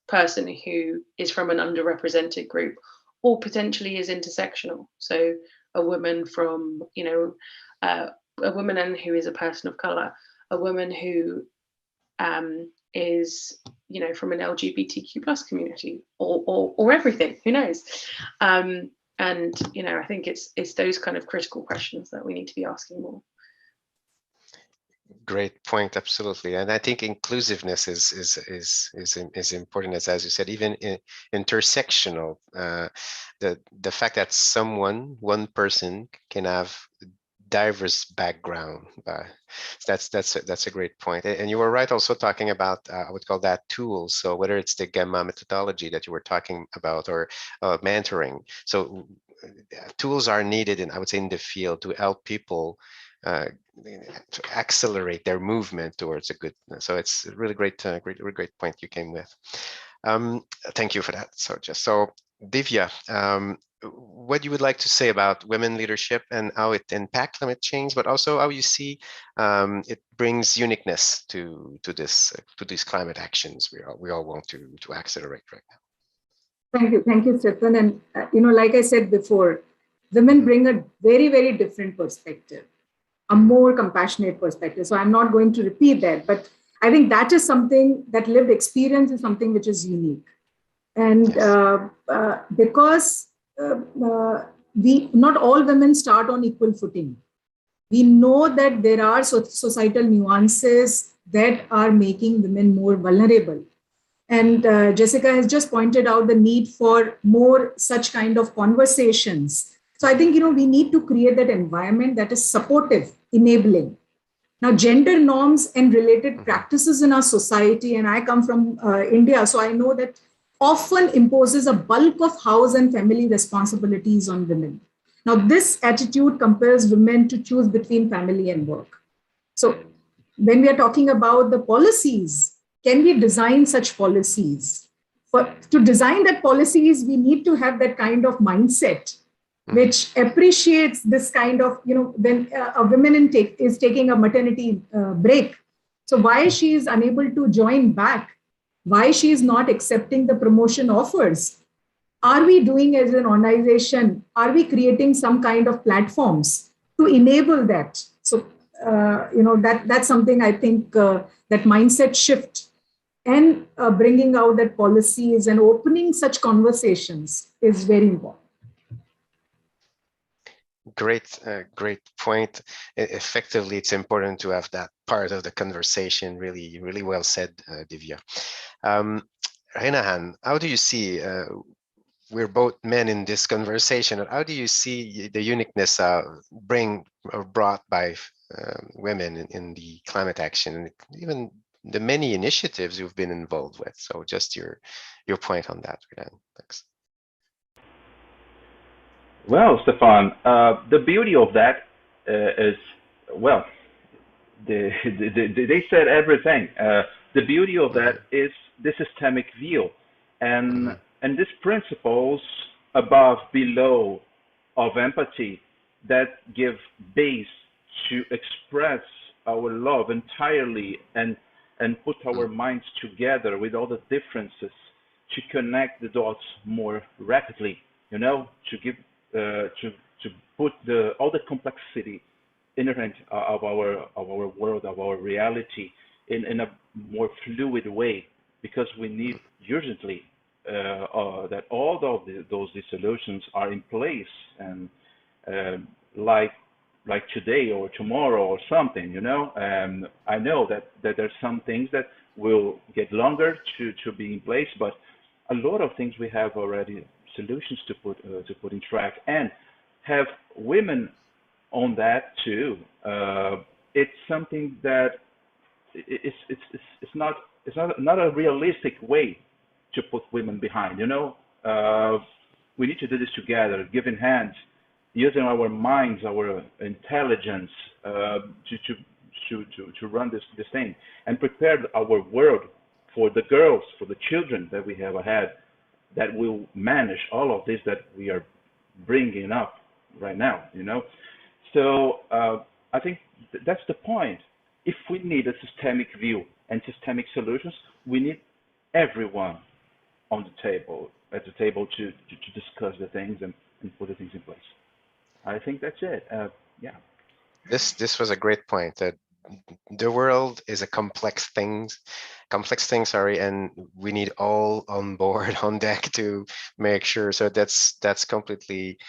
person who is from an underrepresented group or potentially is intersectional. So a woman from, a woman who is a person of color, a woman who is, from an LGBTQ plus community, or everything, who knows? And I think it's those kind of critical questions that we need to be asking more. Great point, absolutely, and I think inclusiveness is important, as you said, even intersectional. The fact that one person can have diverse background, that's a great point. And you were right also talking about I would call that tools. So whether it's the Gamma methodology that you were talking about, or mentoring, so tools are needed I would say in the field to help people to accelerate their movement towards a good. So it's a really great point you came with. Thank you for that. So Divya, what you would like to say about women leadership and how it impacts climate change, but also how you see it brings uniqueness to these climate actions we all want to accelerate right now. Thank you, Stephane. And like I said before, women bring a very, very different perspective, a more compassionate perspective. So I'm not going to repeat that, but I think that is something, that lived experience is something which is unique. And because not all women start on equal footing. We know that there are societal nuances that are making women more vulnerable. And Jessica has just pointed out the need for more such kind of conversations. So I think, we need to create that environment that is supportive, enabling. Now, gender norms and related practices in our society, and I come from India, so I know that often imposes a bulk of house and family responsibilities on women. Now, this attitude compels women to choose between family and work. So when we are talking about the policies, can we design such policies? To design that policies, we need to have that kind of mindset which appreciates this kind of, when a woman is taking a maternity break. So why she is unable to join back, why she is not accepting the promotion offers. Are we doing as an organization, are we creating some kind of platforms to enable that? So, that's something I think that mindset shift and bringing out that policies and opening such conversations is very important. Great point. Effectively, it's important to have that part of the conversation. Really, really well said, Divya. Renahan, how do you see? We're both men in this conversation. How do you see the uniqueness brought by women in the climate action, and even the many initiatives you've been involved with? So, just your point on that, Renahan. Thanks. Well, Stephane, the beauty of that is, well, they said everything. The beauty of that is the systemic view, and these principles above, below, of empathy that give base to express our love entirely and put our minds together with all the differences to connect the dots more rapidly, to give to put all the complexity inherent of our world, of our reality in a more fluid way, because we need urgently that all of those solutions are in place, and like today or tomorrow or something, I know that there's some things that will get longer to be in place, but a lot of things we have already solutions to put in track, and have women on that too. It's something that it's not a realistic way to put women behind. We need to do this together, giving hands, using our minds, our intelligence to run this thing and prepare our world for the girls, for the children that we have ahead, that will manage all of this that we are bringing up right now, you know. So I think that's the point. If we need a systemic view and systemic solutions, we need everyone on the table, to discuss the things and put the things in place. I think that's it. Yeah. This was a great point, that the world is a complex thing, sorry, and we need all on board, on deck, to make sure. So that's completely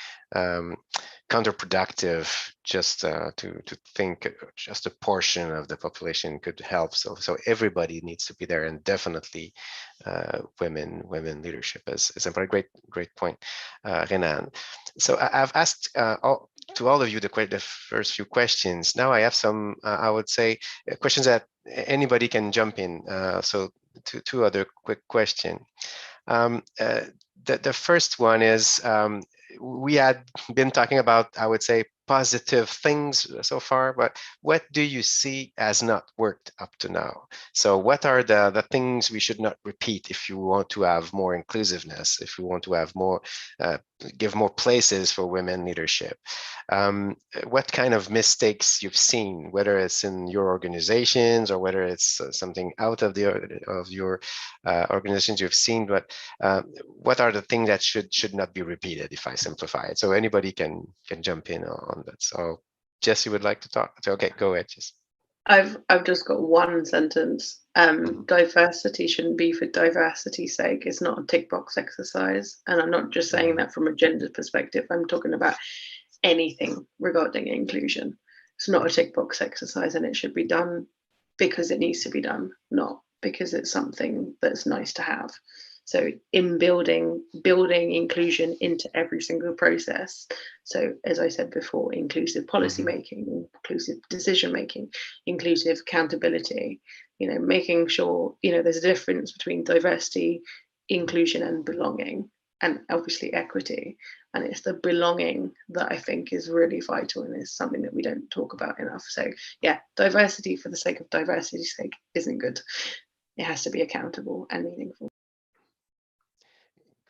counterproductive, just to think just a portion of the population could help. So everybody needs to be there, and definitely women leadership is a great point, Renahan. So I've asked to all of you the first few questions. Now I have some, I would say, questions that anybody can jump in. So two other quick questions. The first one is, we had been talking about, I would say, positive things so far, but what do you see as not worked up to now? So what are the things we should not repeat if you want to have more inclusiveness, if we want to have more, give more places for women leadership? What kind of mistakes you've seen, whether it's in your organizations or whether it's something out of your organizations you've seen, but what are the things that should not be repeated, if I simplify it? So anybody can jump in on that. So Jess, you would like to talk? Okay, go ahead, Jess. I've just got one sentence. Diversity shouldn't be for diversity's sake. It's not a tick box exercise, and I'm not just saying that from a gender perspective. I'm talking about anything regarding inclusion. It's not a tick box exercise, and it should be done because it needs to be done, not because it's something that's nice to have. So in building inclusion into every single process. So as I said before, inclusive policy making, inclusive decision making, inclusive accountability, making sure, there's a difference between diversity, inclusion and belonging, and obviously equity. And it's the belonging that I think is really vital, and is something that we don't talk about enough. So yeah, diversity for the sake of diversity's sake isn't good. It has to be accountable and meaningful.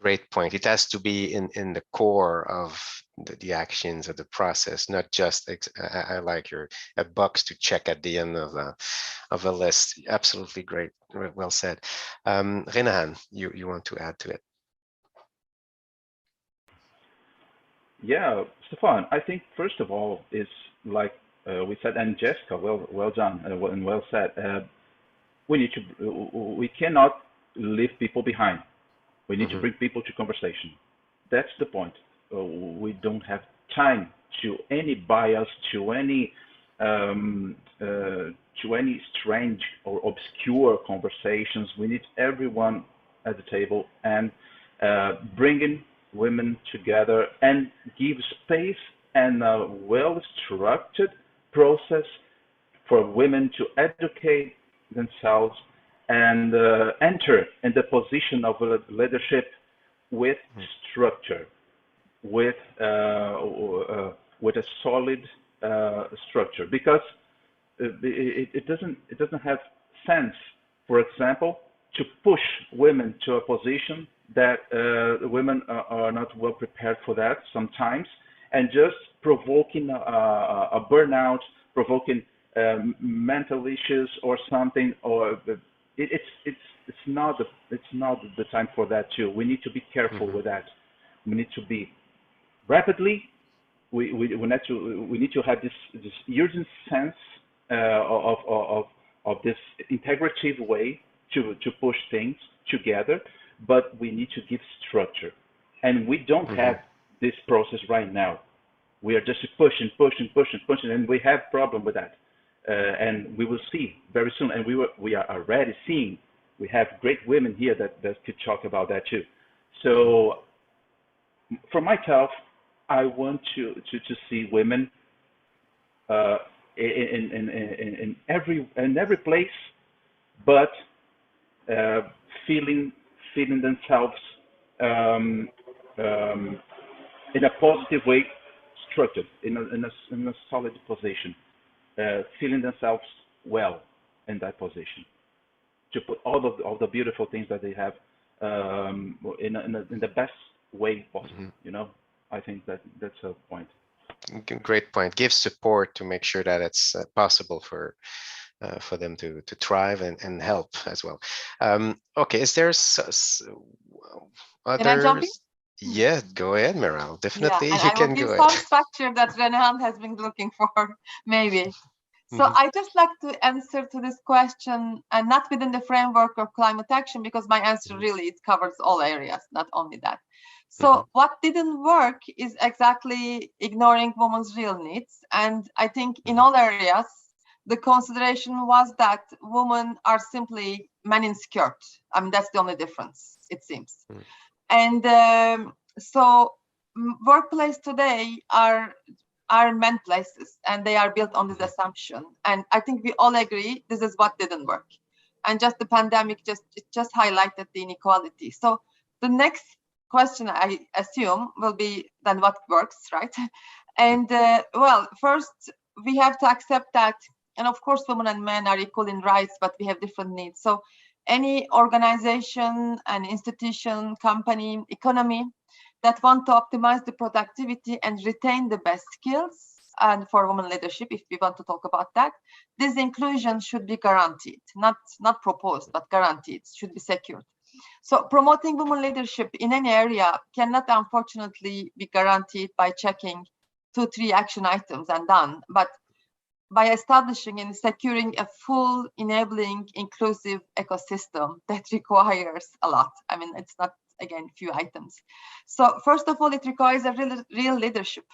Great point. It has to be in the core of the actions of the process, not just, I like your a box to check at the end of a list. Absolutely great. Well said. Renahan, you want to add to it? Yeah, Stephane, I think first of all is like we said, and Jessica, well done and well said. We cannot leave people behind. We need to bring people to conversation. That's the point. We don't have time to any bias, to any strange or obscure conversations. We need everyone at the table, and bringing women together and give space and a well-structured process for women to educate themselves and enter in the position of leadership with structure, with a solid structure, because it doesn't have sense, for example, to push women to a position that women are not well prepared for that sometimes, and just provoking a burnout, provoking mental issues or something, or it's not the time for that too. We need to be careful with that. We need to be rapidly. We need to have this urgent sense of this integrative way to push things together, but we need to give structure, and we don't have this process right now. We are just pushing, and we have problem with that. And we will see very soon, and we are already seeing. We have great women here that could talk about that too. So for myself, I want to see women in every place, but feeling themselves in a positive way, structured in a solid position. Feeling themselves well in that position. to put all of the beautiful things that they have in the best way possible. You know, I think that's a point. Great point. Give support to make sure that it's possible for them to thrive and help as well. Okay, is there Can I jump in? others? Yeah, go ahead, Meral. Definitely, Yeah, and you I will can give go some ahead. structure that Renahan has been looking for, maybe. So Mhm. I just like to answer to this question, and not within the framework of climate action, because my answer really, it covers all areas, not only that. So what didn't work is exactly ignoring women's real needs. And I think in all areas, the consideration was that women are simply men in skirt. I mean, that's the only difference, it seems. And so workplace today are men places, and they are built on this assumption. And I think we all agree this is what didn't work. And just the pandemic just highlighted the inequality. So the next question, I assume, will be then what works, right? And well, first we have to accept that, and of course women and men are equal in rights, but we have different needs. So any organization, an institution, company, economy that want to optimize the productivity and retain the best skills, and for women leadership, if we want to talk about that, this inclusion should be guaranteed, not proposed, but guaranteed, should be secured. So promoting women leadership in any area cannot, unfortunately, be guaranteed by checking 2-3 action items and done, but by establishing and securing a full, enabling, inclusive ecosystem that requires a lot. I mean, it's not, again, few items. So first of all, it requires a real leadership,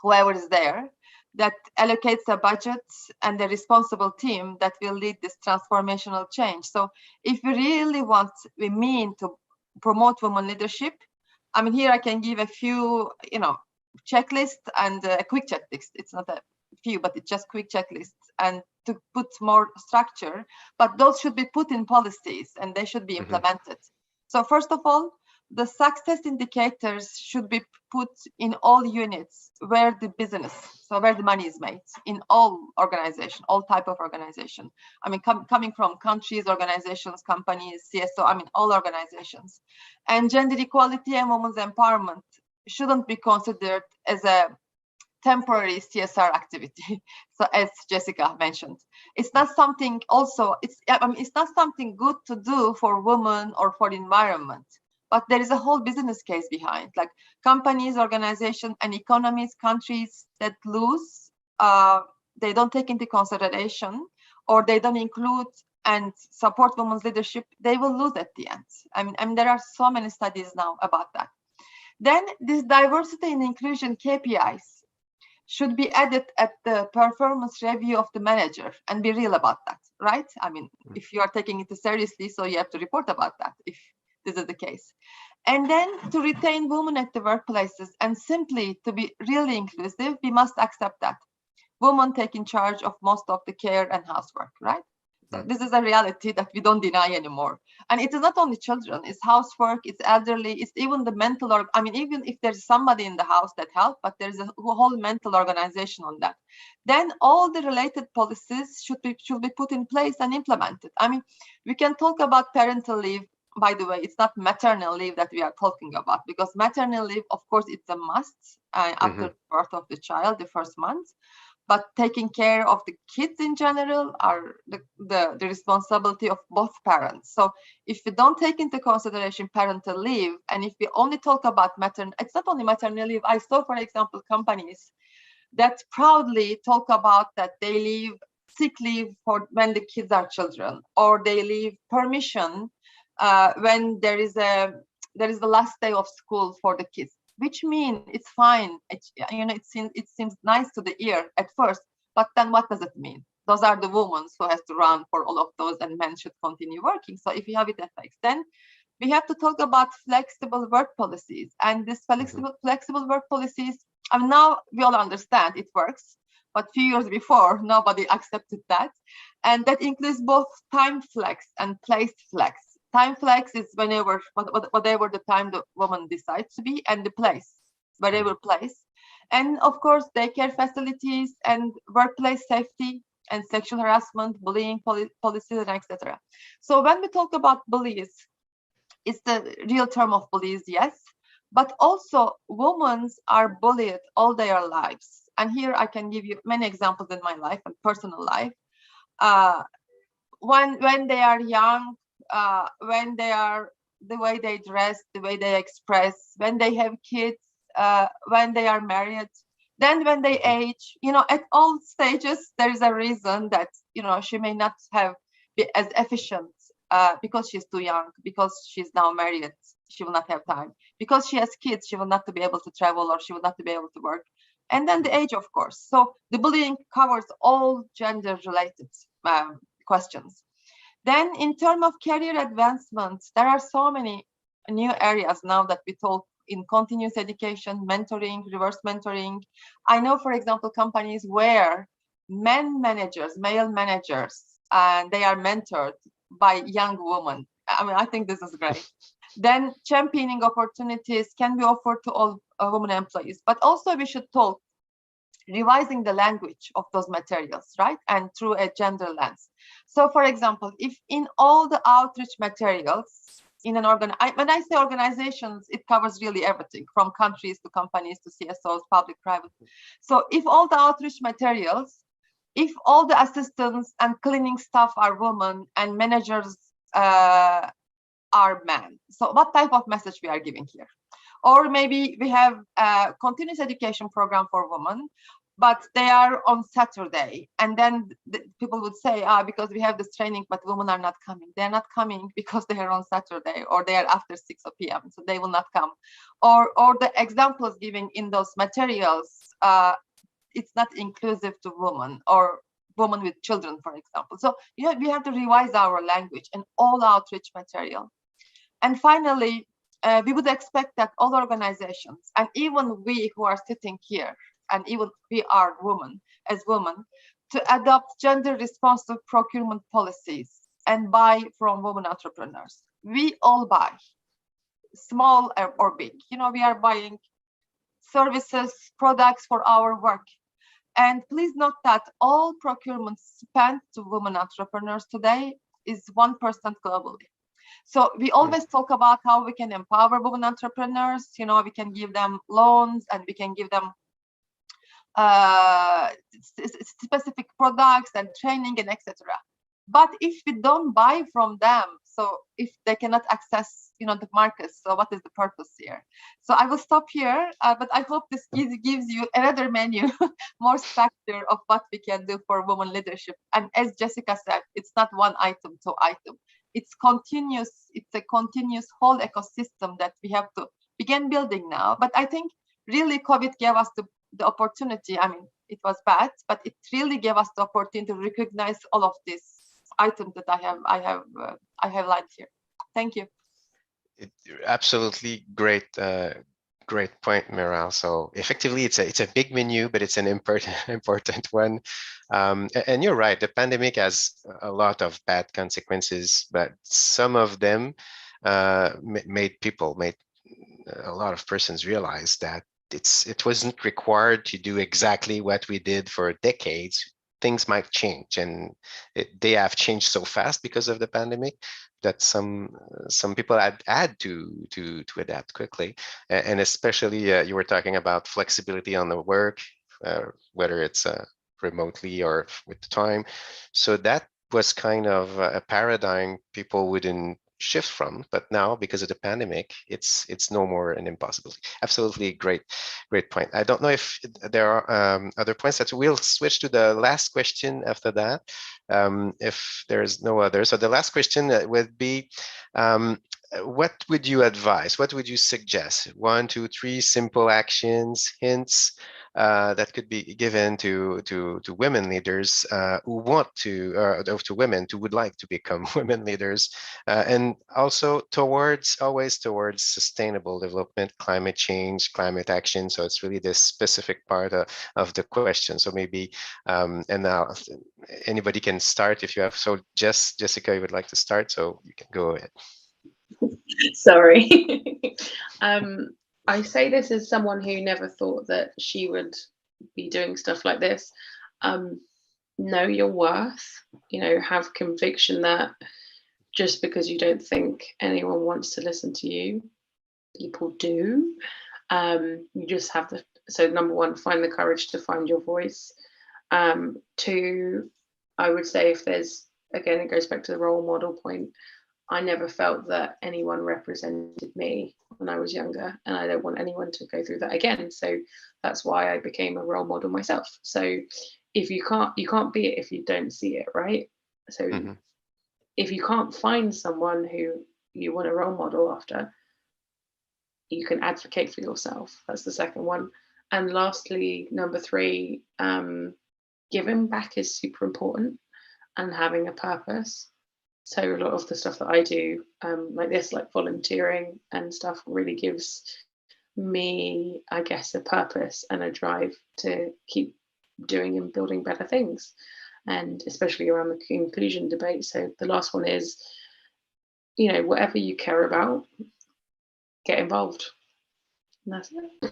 whoever is there, that allocates a budget and a responsible team that will lead this transformational change. So if we really we mean to promote women leadership, I mean, here I can give a few, checklist and a quick checklist. It's not a few, but it's just quick checklists, and to put more structure, but those should be put in policies and they should be implemented. So first of all, the success indicators should be put in all units where the business, so where the money is made, in all organization, all type of organization. I mean, coming from countries, organizations, companies, CSO, I mean, all organizations. And gender equality and women's empowerment shouldn't be considered as a temporary CSR activity. So as Jessica mentioned, it's not something it's not something good to do for women or for the environment, but there is a whole business case behind, like companies, organizations, and economies, countries that lose, they don't take into consideration, or they don't include and support women's leadership, they will lose at the end. I mean, there are so many studies now about that. Then this diversity and inclusion KPIs should be added at the performance review of the manager, and be real about that, right? I mean, if you are taking it seriously, so you have to report about that if this is the case. And then to retain women at the workplaces and simply to be really inclusive, we must accept that women take in charge of most of the care and housework, right? So this is a reality that we don't deny anymore. And it is not only children, it's housework, it's elderly, it's even the mental, I mean, even if there's somebody in the house that helps, but there's a whole mental organization on that. Then all the related policies should be put in place and implemented. I mean, we can talk about parental leave. By the way, it's not maternal leave that we are talking about, because maternal leave, of course, it's a must after the birth of the child, the first month. But taking care of the kids in general are the responsibility of both parents. So if we don't take into consideration parental leave, and if we only talk about it's not only maternal leave. I saw, for example, companies that proudly talk about that they leave sick leave for when the kids are children, or they leave permission when there is the last day of school for the kids. Which means it's fine. It seems nice to the ear at first, but then what does it mean? Those are the women who has to run for all of those, and men should continue working. So if you have it affects, then we have to talk about flexible work policies. And this flexible work policies, I mean, now we all understand it works, but a few years before, nobody accepted that. And that includes both time flex and place flex. Time flex is whatever the time the woman decides to be, and the place, whatever place. And of course, daycare facilities and workplace safety and sexual harassment, bullying policies, and etc. So when we talk about bullies, it's the real term of bullies, yes, but also women are bullied all their lives. And here I can give you many examples in my life and personal life. When they are young, when they are, the way they dress, the way they express, when they have kids, when they are married, then when they age, at all stages, there is a reason that, she may not be as efficient because she's too young, because she's now married, she will not have time, because she has kids, she will not be able to travel, or she will not be able to work. And then the age, of course. So the bullying covers all gender-related questions. Then in terms of career advancement, there are so many new areas now that we talk in continuous education, mentoring, reverse mentoring. I know, for example, companies where male managers, and they are mentored by young women. I mean, I think this is great. Then championing opportunities can be offered to all women employees, but also we should talk revising the language of those materials, right? And through a gender lens. So for example, if in all the outreach materials in an when I say organizations, it covers really everything from countries to companies to CSOs, public, private. So if all the outreach materials, if all the assistants and cleaning staff are women and managers are men, so what type of message we are giving here? Or maybe we have a continuous education program for women, but they are on Saturday. And then people would say, because we have this training, but women are not coming. They're not coming because they are on Saturday, or they are after 6 p.m. So they will not come. Or the examples given in those materials, it's not inclusive to women or women with children, for example. So we have to revise our language in all outreach material. And finally, we would expect that all organizations, and even we who are sitting here, and even we are women, to adopt gender responsive procurement policies and buy from women entrepreneurs. We all buy, small or big. We are buying services, products for our work. And please note that all procurement spent to women entrepreneurs today is 1% globally. So we always talk about how we can empower women entrepreneurs. We can give them loans, and we can give them specific products and training and etc. But if we don't buy from them, so if they cannot access the markets, so what is the purpose here? So I will stop here, but I hope this gives you another menu, more structure of what we can do for women leadership. And as Jessica said, it's not one item, two item. It's continuous. It's a continuous whole ecosystem that we have to begin building now. But I think really COVID gave us the opportunity. I mean, it was bad, but it really gave us the opportunity to recognize all of these items that I have lined here. Thank you. Absolutely great. Great point, Meral. So effectively, it's a big menu, but it's an important one. And you're right. The pandemic has a lot of bad consequences, but some of them made a lot of persons realize that it wasn't required to do exactly what we did for decades. Things might change, and they have changed so fast because of the pandemic that some people had to adapt quickly. And especially you were talking about flexibility on the work, whether it's remotely or with the time. So that was kind of a paradigm people wouldn't shift from, but now because of the pandemic, it's no more an impossibility. Absolutely great point. I don't know if there are other points. That we'll switch to the last question after that, if there's no other. So the last question would be, what would you advise? What would you suggest? 1, 2, 3 simple actions, hints that could be given to women leaders who want to women who would like to become women leaders, and also always towards sustainable development, climate change, climate action. So it's really this specific part of the question. So maybe and now anybody can start if you have. So Jessica, you would like to start, so you can go ahead. Sorry. I say this as someone who never thought that she would be doing stuff like this. know your worth, have conviction that just because you don't think anyone wants to listen to you, people do. You just have to, so number one, find the courage to find your voice. Two, I would say if there's, again, it goes back to the role model point. I never felt that anyone represented me when I was younger, and I don't want anyone to go through that again. So that's why I became a role model myself. So if you can't be it if you don't see it, right? So if you can't find someone who you want a role model after, you can advocate for yourself. That's the second one. And lastly, number three, giving back is super important, and having a purpose. So a lot of the stuff that I do, like this, like volunteering and stuff, really gives me, I guess, a purpose and a drive to keep doing and building better things, and especially around the inclusion debate. So the last one is, whatever you care about, get involved. And that's it.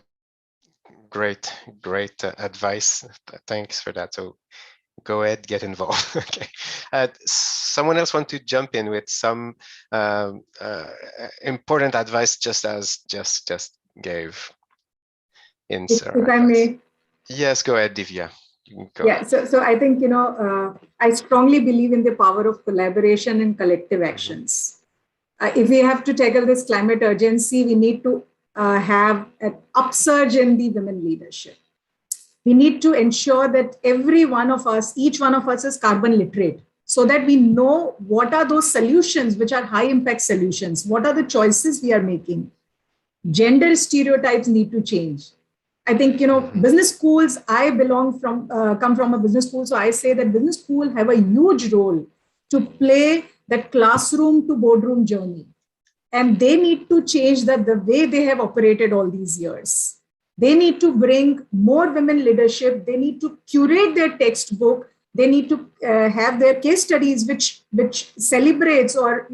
Great advice. Thanks for that. So go ahead, get involved. Okay. Someone else want to jump in with some important advice, just as Jess just gave. If I may. Yes, go ahead, Divya. You can go. Yeah, so I think, I strongly believe in the power of collaboration and collective actions. If we have to tackle this climate urgency, we need to have an upsurge in the women leadership. We need to ensure that each one of us is carbon literate, so that we know what are those solutions which are high impact solutions. What are the choices we are making? Gender stereotypes need to change. I think, business schools, I come from a business school. So I say that business schools have a huge role to play that classroom to boardroom journey. And they need to change the way they have operated all these years. They need to bring more women leadership. They need to curate their textbook. They need to have their case studies, which celebrates or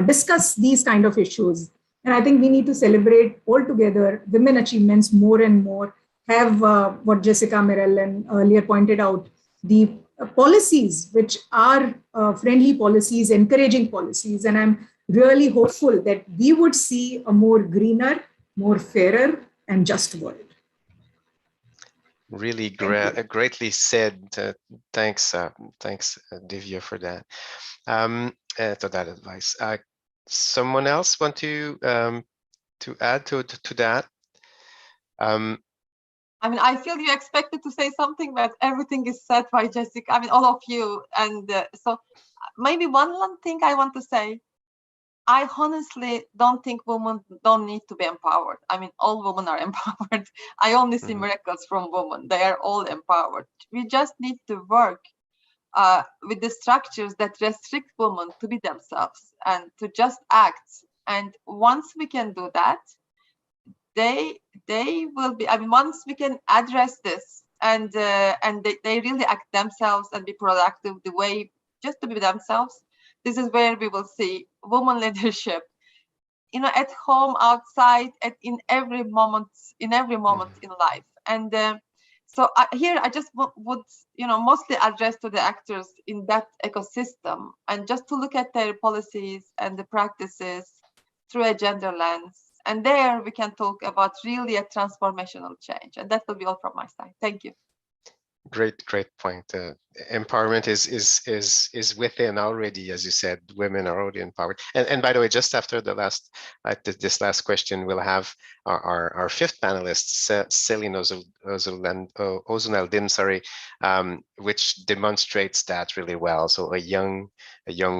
discuss these kind of issues. And I think we need to celebrate altogether women achievements more and more. Have what Jessica, Meral, and earlier pointed out, the policies which are friendly policies, encouraging policies. And I'm really hopeful that we would see a more greener, more fairer and just world. Really greatly said. Thanks, Divya, for that. To that advice. Someone else want to add to that? I feel you expected to say something, but everything is said by Jessica. All of you. And so maybe one thing I want to say. I honestly don't think women don't need to be empowered. All women are empowered. I only see miracles from women. They are all empowered. We just need to work with the structures that restrict women to be themselves and to just act. And once we can do that, they will be. Once we can address this and they really act themselves and be productive the way just to be themselves. This is where we will see women leadership, at home, outside, and in every moment in life. And so here I just would, mostly address to the actors in that ecosystem, and just to look at their policies and the practices through a gender lens. And there we can talk about really a transformational change. And that will be all from my side. Thank you. Great point. Empowerment is within already, as you said. Women are already empowered. And by the way, just after this last question, we'll have our fifth panelist, Selin Ozunaldim, which demonstrates that really well. So a young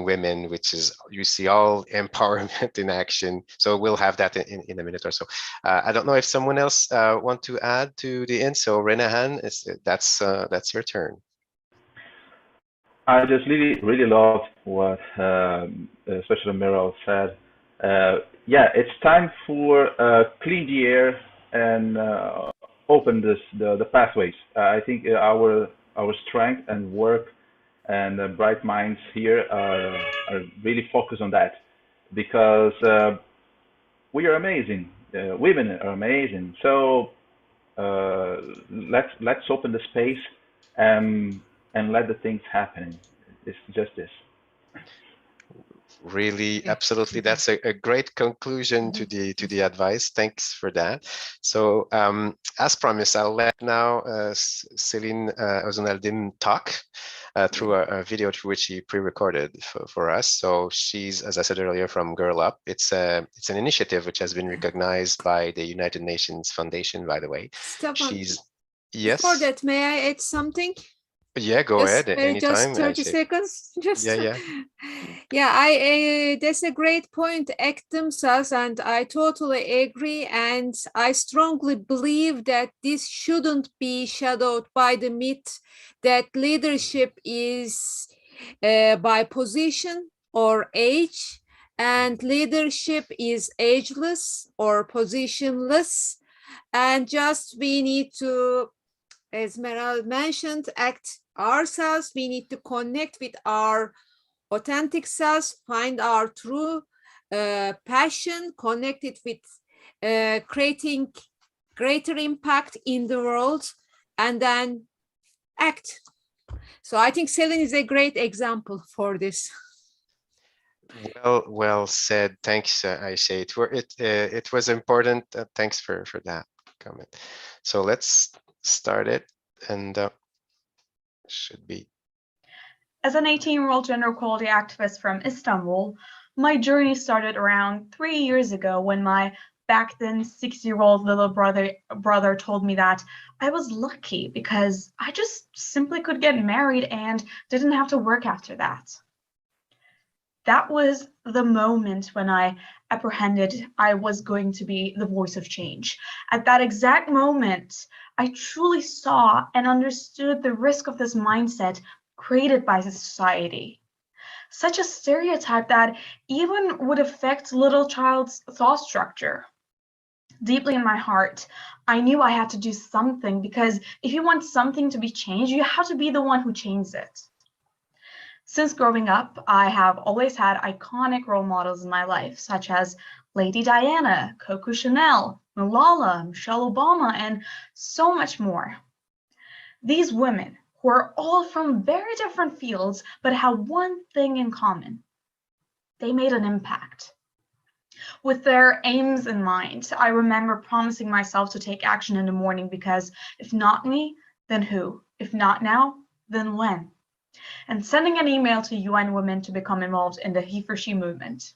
women, which is, you see all empowerment in action. So we'll have that in a minute or so. I don't know if someone else want to add to the end. So Renahan, that's your turn. I just really loved what especially Meral said. Yeah, it's time for clean the air and open the pathways. I think our strength and work and bright minds here are really focused on that, because we are amazing. Women are amazing. So let's open the space and let the things happen. It's just this. Really, absolutely. That's a great conclusion to the advice. Thanks for that. So as promised, I'll let now Selin Ozunaldim talk through a video through which she pre-recorded for us. So she's, as I said earlier, from Girl Up. It's an initiative which has been recognized by the United Nations Foundation, by the way. Stephane, Yes. Before that, may I add something? Yeah, go ahead. Anytime. Just 30 seconds. Just yeah. Yeah, that's a great point, Actimsas, and I totally agree. And I strongly believe that this shouldn't be shadowed by the myth that leadership is by position or age, and leadership is ageless or positionless. And just we need to, as Meral mentioned, act ourselves. We need to connect with our authentic selves, find our true passion, connect it with creating greater impact in the world, and then act. So I think Selin is a great example for this. Well said. Thanks, Ayse. It was important. Thanks for that comment. So let's start it, and should be. As an 18-year-old gender equality activist from Istanbul, my journey started around 3 years ago when my back then 6-year-old little brother told me that I was lucky because I just simply could get married and didn't have to work after that. That was the moment when I apprehended I was going to be the voice of change. At that exact moment, I truly saw and understood the risk of this mindset created by society. Such a stereotype that even would affect little child's thought structure. Deeply in my heart, I knew I had to do something, because if you want something to be changed, you have to be the one who changes it. Since growing up, I have always had iconic role models in my life, such as Lady Diana, Coco Chanel, Malala, Michelle Obama, and so much more. These women, who are all from very different fields, but have one thing in common. They made an impact. With their aims in mind, I remember promising myself to take action in the morning, because if not me, then who? If not now, then when? And sending an email to UN Women to become involved in the he for she movement.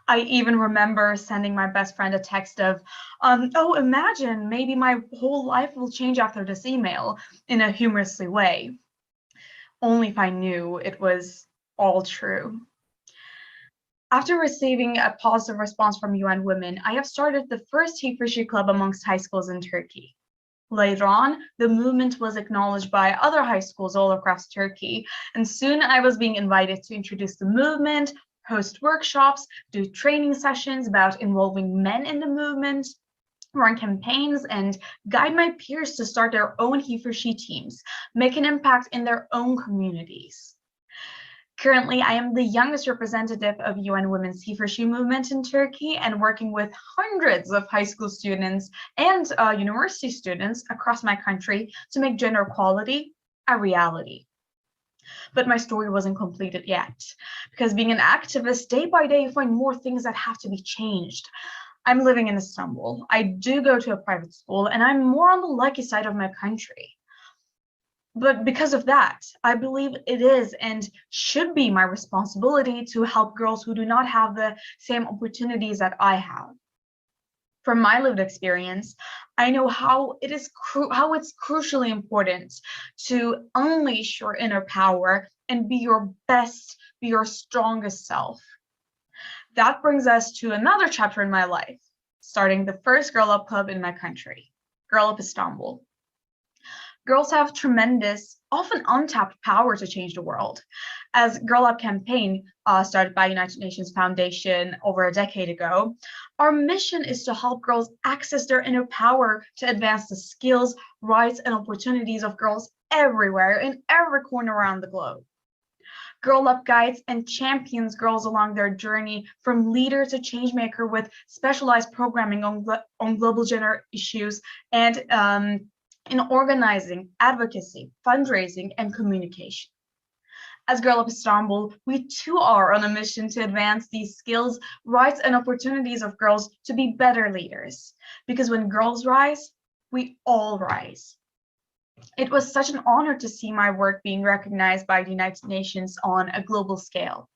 I even remember sending my best friend a text of, oh, imagine maybe my whole life will change after this email, in a humorously way. Only if I knew it was all true. After receiving a positive response from UN Women, I have started the first he for she club amongst high schools in Turkey. Later on, the movement was acknowledged by other high schools all across Turkey, and soon I was being invited to introduce the movement, host workshops, do training sessions about involving men in the movement, run campaigns, and guide my peers to start their own he for she teams, make an impact in their own communities. Currently, I am the youngest representative of UN Women's he for she movement in Turkey, and working with hundreds of high school students and university students across my country to make gender equality a reality. But my story wasn't completed yet, because being an activist, day by day, you find more things that have to be changed. I'm living in Istanbul. I do go to a private school, and I'm more on the lucky side of my country. But because of that, I believe it is and should be my responsibility to help girls who do not have the same opportunities that I have. From my lived experience, I know how it's crucially important to unleash your inner power and be your best, be your strongest self. That brings us to another chapter in my life, starting the first Girl Up Club in my country, Girl Up Istanbul. Girls have tremendous, often untapped power to change the world. As Girl Up campaign, started by United Nations Foundation over a decade ago, our mission is to help girls access their inner power to advance the skills, rights, and opportunities of girls everywhere, in every corner around the globe. Girl Up guides and champions girls along their journey from leader to changemaker with specialized programming on global gender issues and in organizing, advocacy, fundraising, and communication. As Girl of Istanbul, we too are on a mission to advance these skills, rights, and opportunities of girls to be better leaders. Because when girls rise, we all rise. It was such an honor to see my work being recognized by the United Nations on a global scale.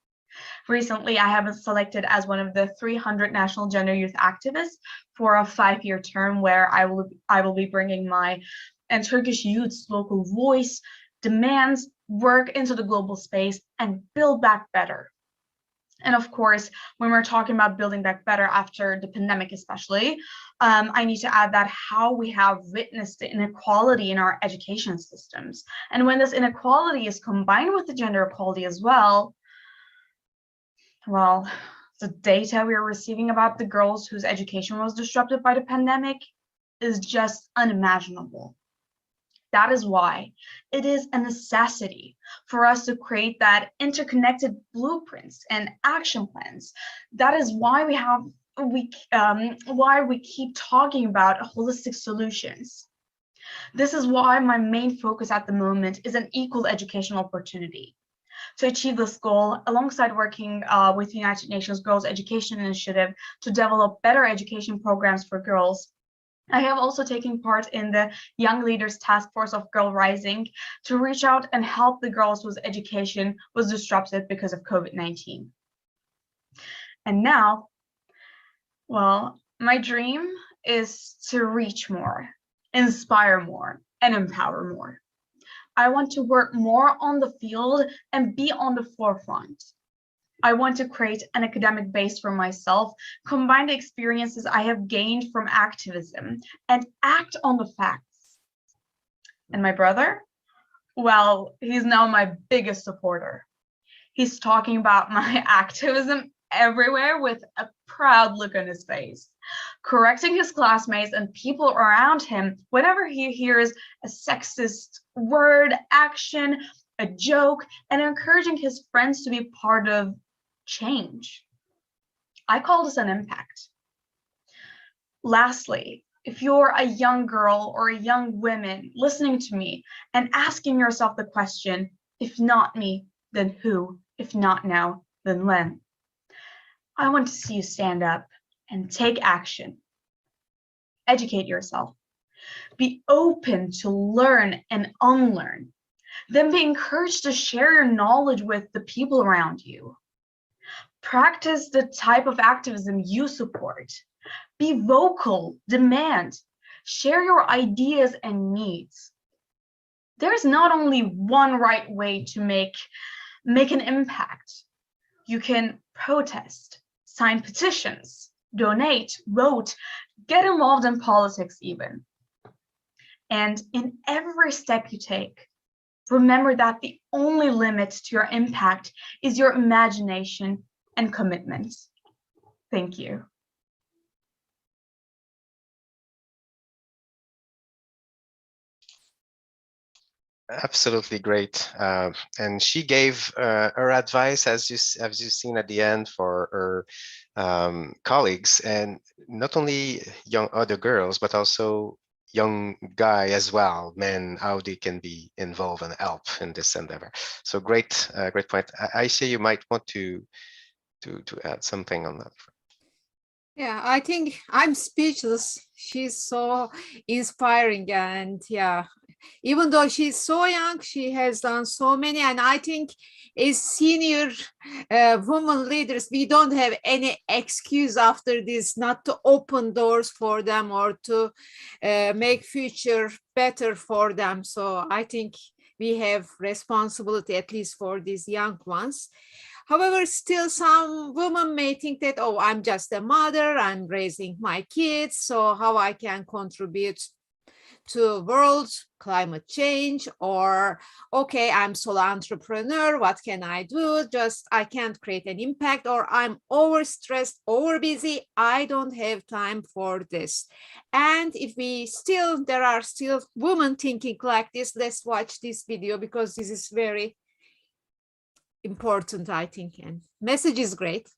Recently, I have been selected as one of the 300 national gender youth activists for a 5-year term where I will be bringing my and Turkish youth's local voice, demands, work into the global space and build back better. And of course, when we're talking about building back better after the pandemic, especially, I need to add that how we have witnessed the inequality in our education systems. And when this inequality is combined with the gender equality as well, the data we are receiving about the girls whose education was disrupted by the pandemic is just unimaginable. That is why it is a necessity for us to create that interconnected blueprints and action plans. That is why we keep talking about holistic solutions. This is why my main focus at the moment is an equal educational opportunity. To achieve this goal, alongside working with the United Nations Girls Education Initiative to develop better education programs for girls, I have also taken part in the Young Leaders Task Force of Girl Rising to reach out and help the girls whose education was disrupted because of COVID-19. And now, my dream is to reach more, inspire more, and empower more. I want to work more on the field and be on the forefront. I want to create an academic base for myself, combine the experiences I have gained from activism, and act on the facts. And my brother? Well, he's now my biggest supporter. He's talking about my activism everywhere with a proud look on his face, correcting his classmates and people around him whenever he hears a sexist word, action, a joke, and encouraging his friends to be part of change. I call this an impact. Lastly, if you're a young girl or a young woman listening to me and asking yourself the question, if not me, then who? If not now, then when? I want to see you stand up and take action. Educate yourself. Be open to learn and unlearn. Then be encouraged to share your knowledge with the people around you. Practice the type of activism you support. Be vocal, demand, share your ideas and needs. There's not only one right way to make an impact. You can protest, sign petitions, donate, vote, get involved in politics even. And in every step you take, remember that the only limit to your impact is your imagination and commitment. Thank you. Absolutely great. And she gave her advice, as you've seen at the end, for her colleagues, and not only young other girls, but also young guy as well, men, how they can be involved and help in this endeavor. So great, great point. I see you might want to add something on that. Yeah, I think I'm speechless. She's so inspiring, and yeah, even though she's so young, she has done so many. And I think as senior women leaders, we don't have any excuse after this not to open doors for them or to make future better for them. So I think we have responsibility, at least for these young ones. However, still some women may think that, oh, I'm just a mother, I'm raising my kids, so how I can contribute to world climate change, or okay, I'm solo entrepreneur, what can I do? Just I can't create an impact, or I'm overstressed, overbusy, I don't have time for this. And if there are still women thinking like this, let's watch this video, because this is very important, I think, and message is great.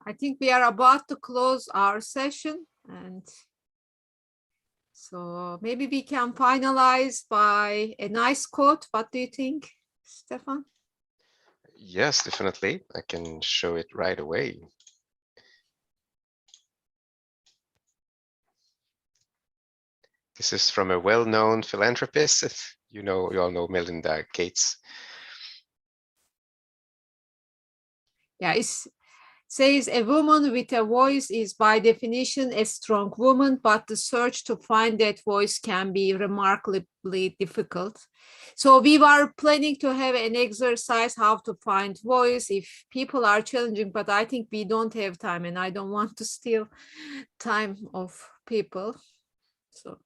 I think we are about to close our session, and so maybe we can finalize by a nice quote. What do you think, Stephane? Yes, definitely. I can show it right away. This is from a well-known philanthropist. You all know Melinda Gates. Yeah, it says a woman with a voice is by definition a strong woman, but the search to find that voice can be remarkably difficult. So we were planning to have an exercise how to find voice if people are challenging, but I think we don't have time and I don't want to steal time of people. So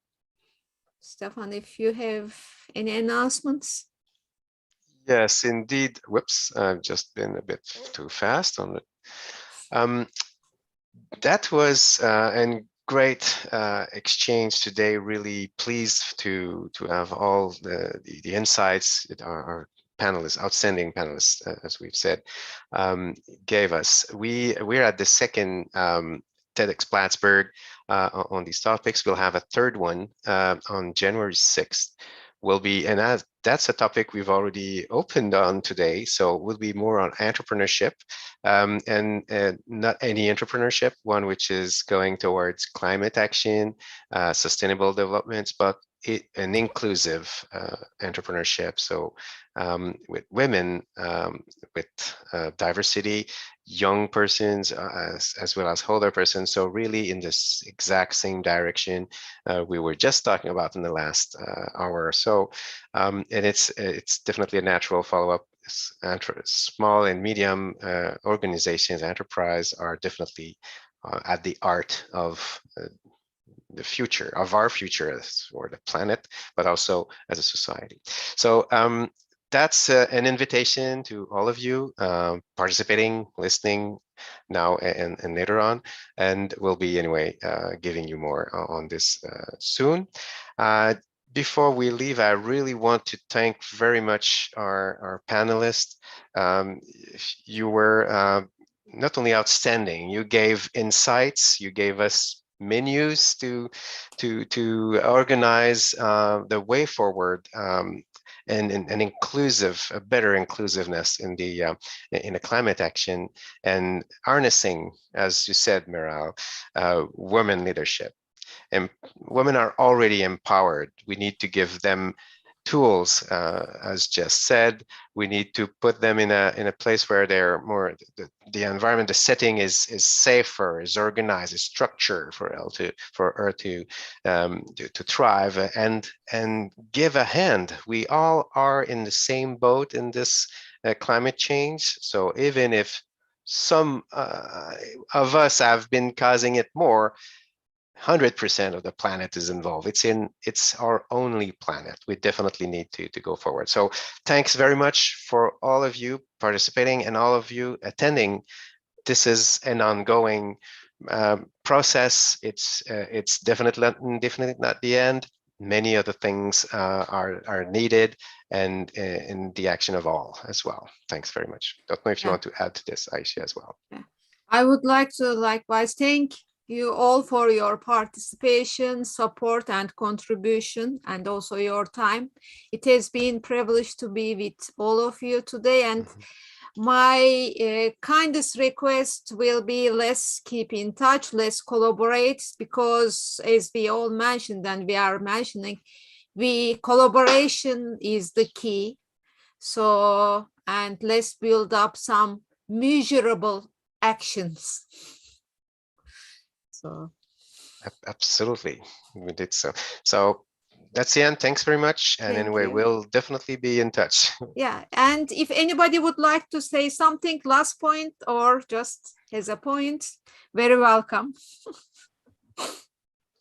Stephane, if you have any announcements. Yes, indeed. Whoops, I've just been a bit too fast on it. That was a great exchange today. Really pleased to have all the insights that our panelists, outstanding panelists, as we've said, gave us. We're at the second TEDxPlattsburgh on these topics. We'll have a third one on January 6th. And that's a topic we've already opened on today. So we'll be more on entrepreneurship, and not any entrepreneurship, one which is going towards climate action, sustainable developments, but an inclusive entrepreneurship. So with women, with diversity, young persons, as well as older persons. So really in this exact same direction we were just talking about in the last hour or so. And it's definitely a natural follow-up. Small and medium organizations, enterprise are definitely at the art of the future, of our future or the planet, but also as a society. So that's an invitation to all of you participating, listening now and later on, and we'll be anyway giving you more on this soon. Before we leave, I really want to thank very much our panelists. You were not only outstanding, you gave insights, you gave us menus to organize the way forward, and inclusive, a better inclusiveness in the climate action, and harnessing, as you said, Meral, women leadership. And women are already empowered. We need to give them tools, as Jess said. We need to put them in a place where they're more, the environment, the setting is safer, is organized, is structured for her to thrive and give a hand. We all are in the same boat in this climate change. So even if some of us have been causing it more, 100% of the planet is involved. It's our only planet. We definitely need to go forward. So thanks very much for all of you participating and all of you attending. This is an ongoing process. It's definitely not the end. Many other things are needed, and in the action of all as well. Thanks very much. Don't know if you want to add to this, Ayse, as well. I would like to likewise thank you all for your participation, support, and contribution, and also your time. It has been a privilege to be with all of you today, and my kindest request will be, let's keep in touch, let's collaborate, because as we all mentioned and we are mentioning, collaboration is the key. So, and let's build up some measurable actions. So absolutely, we did so. So that's the end. Thanks very much. And anyway, we'll definitely be in touch. Yeah, and if anybody would like to say something, last point, or just as a point, very welcome.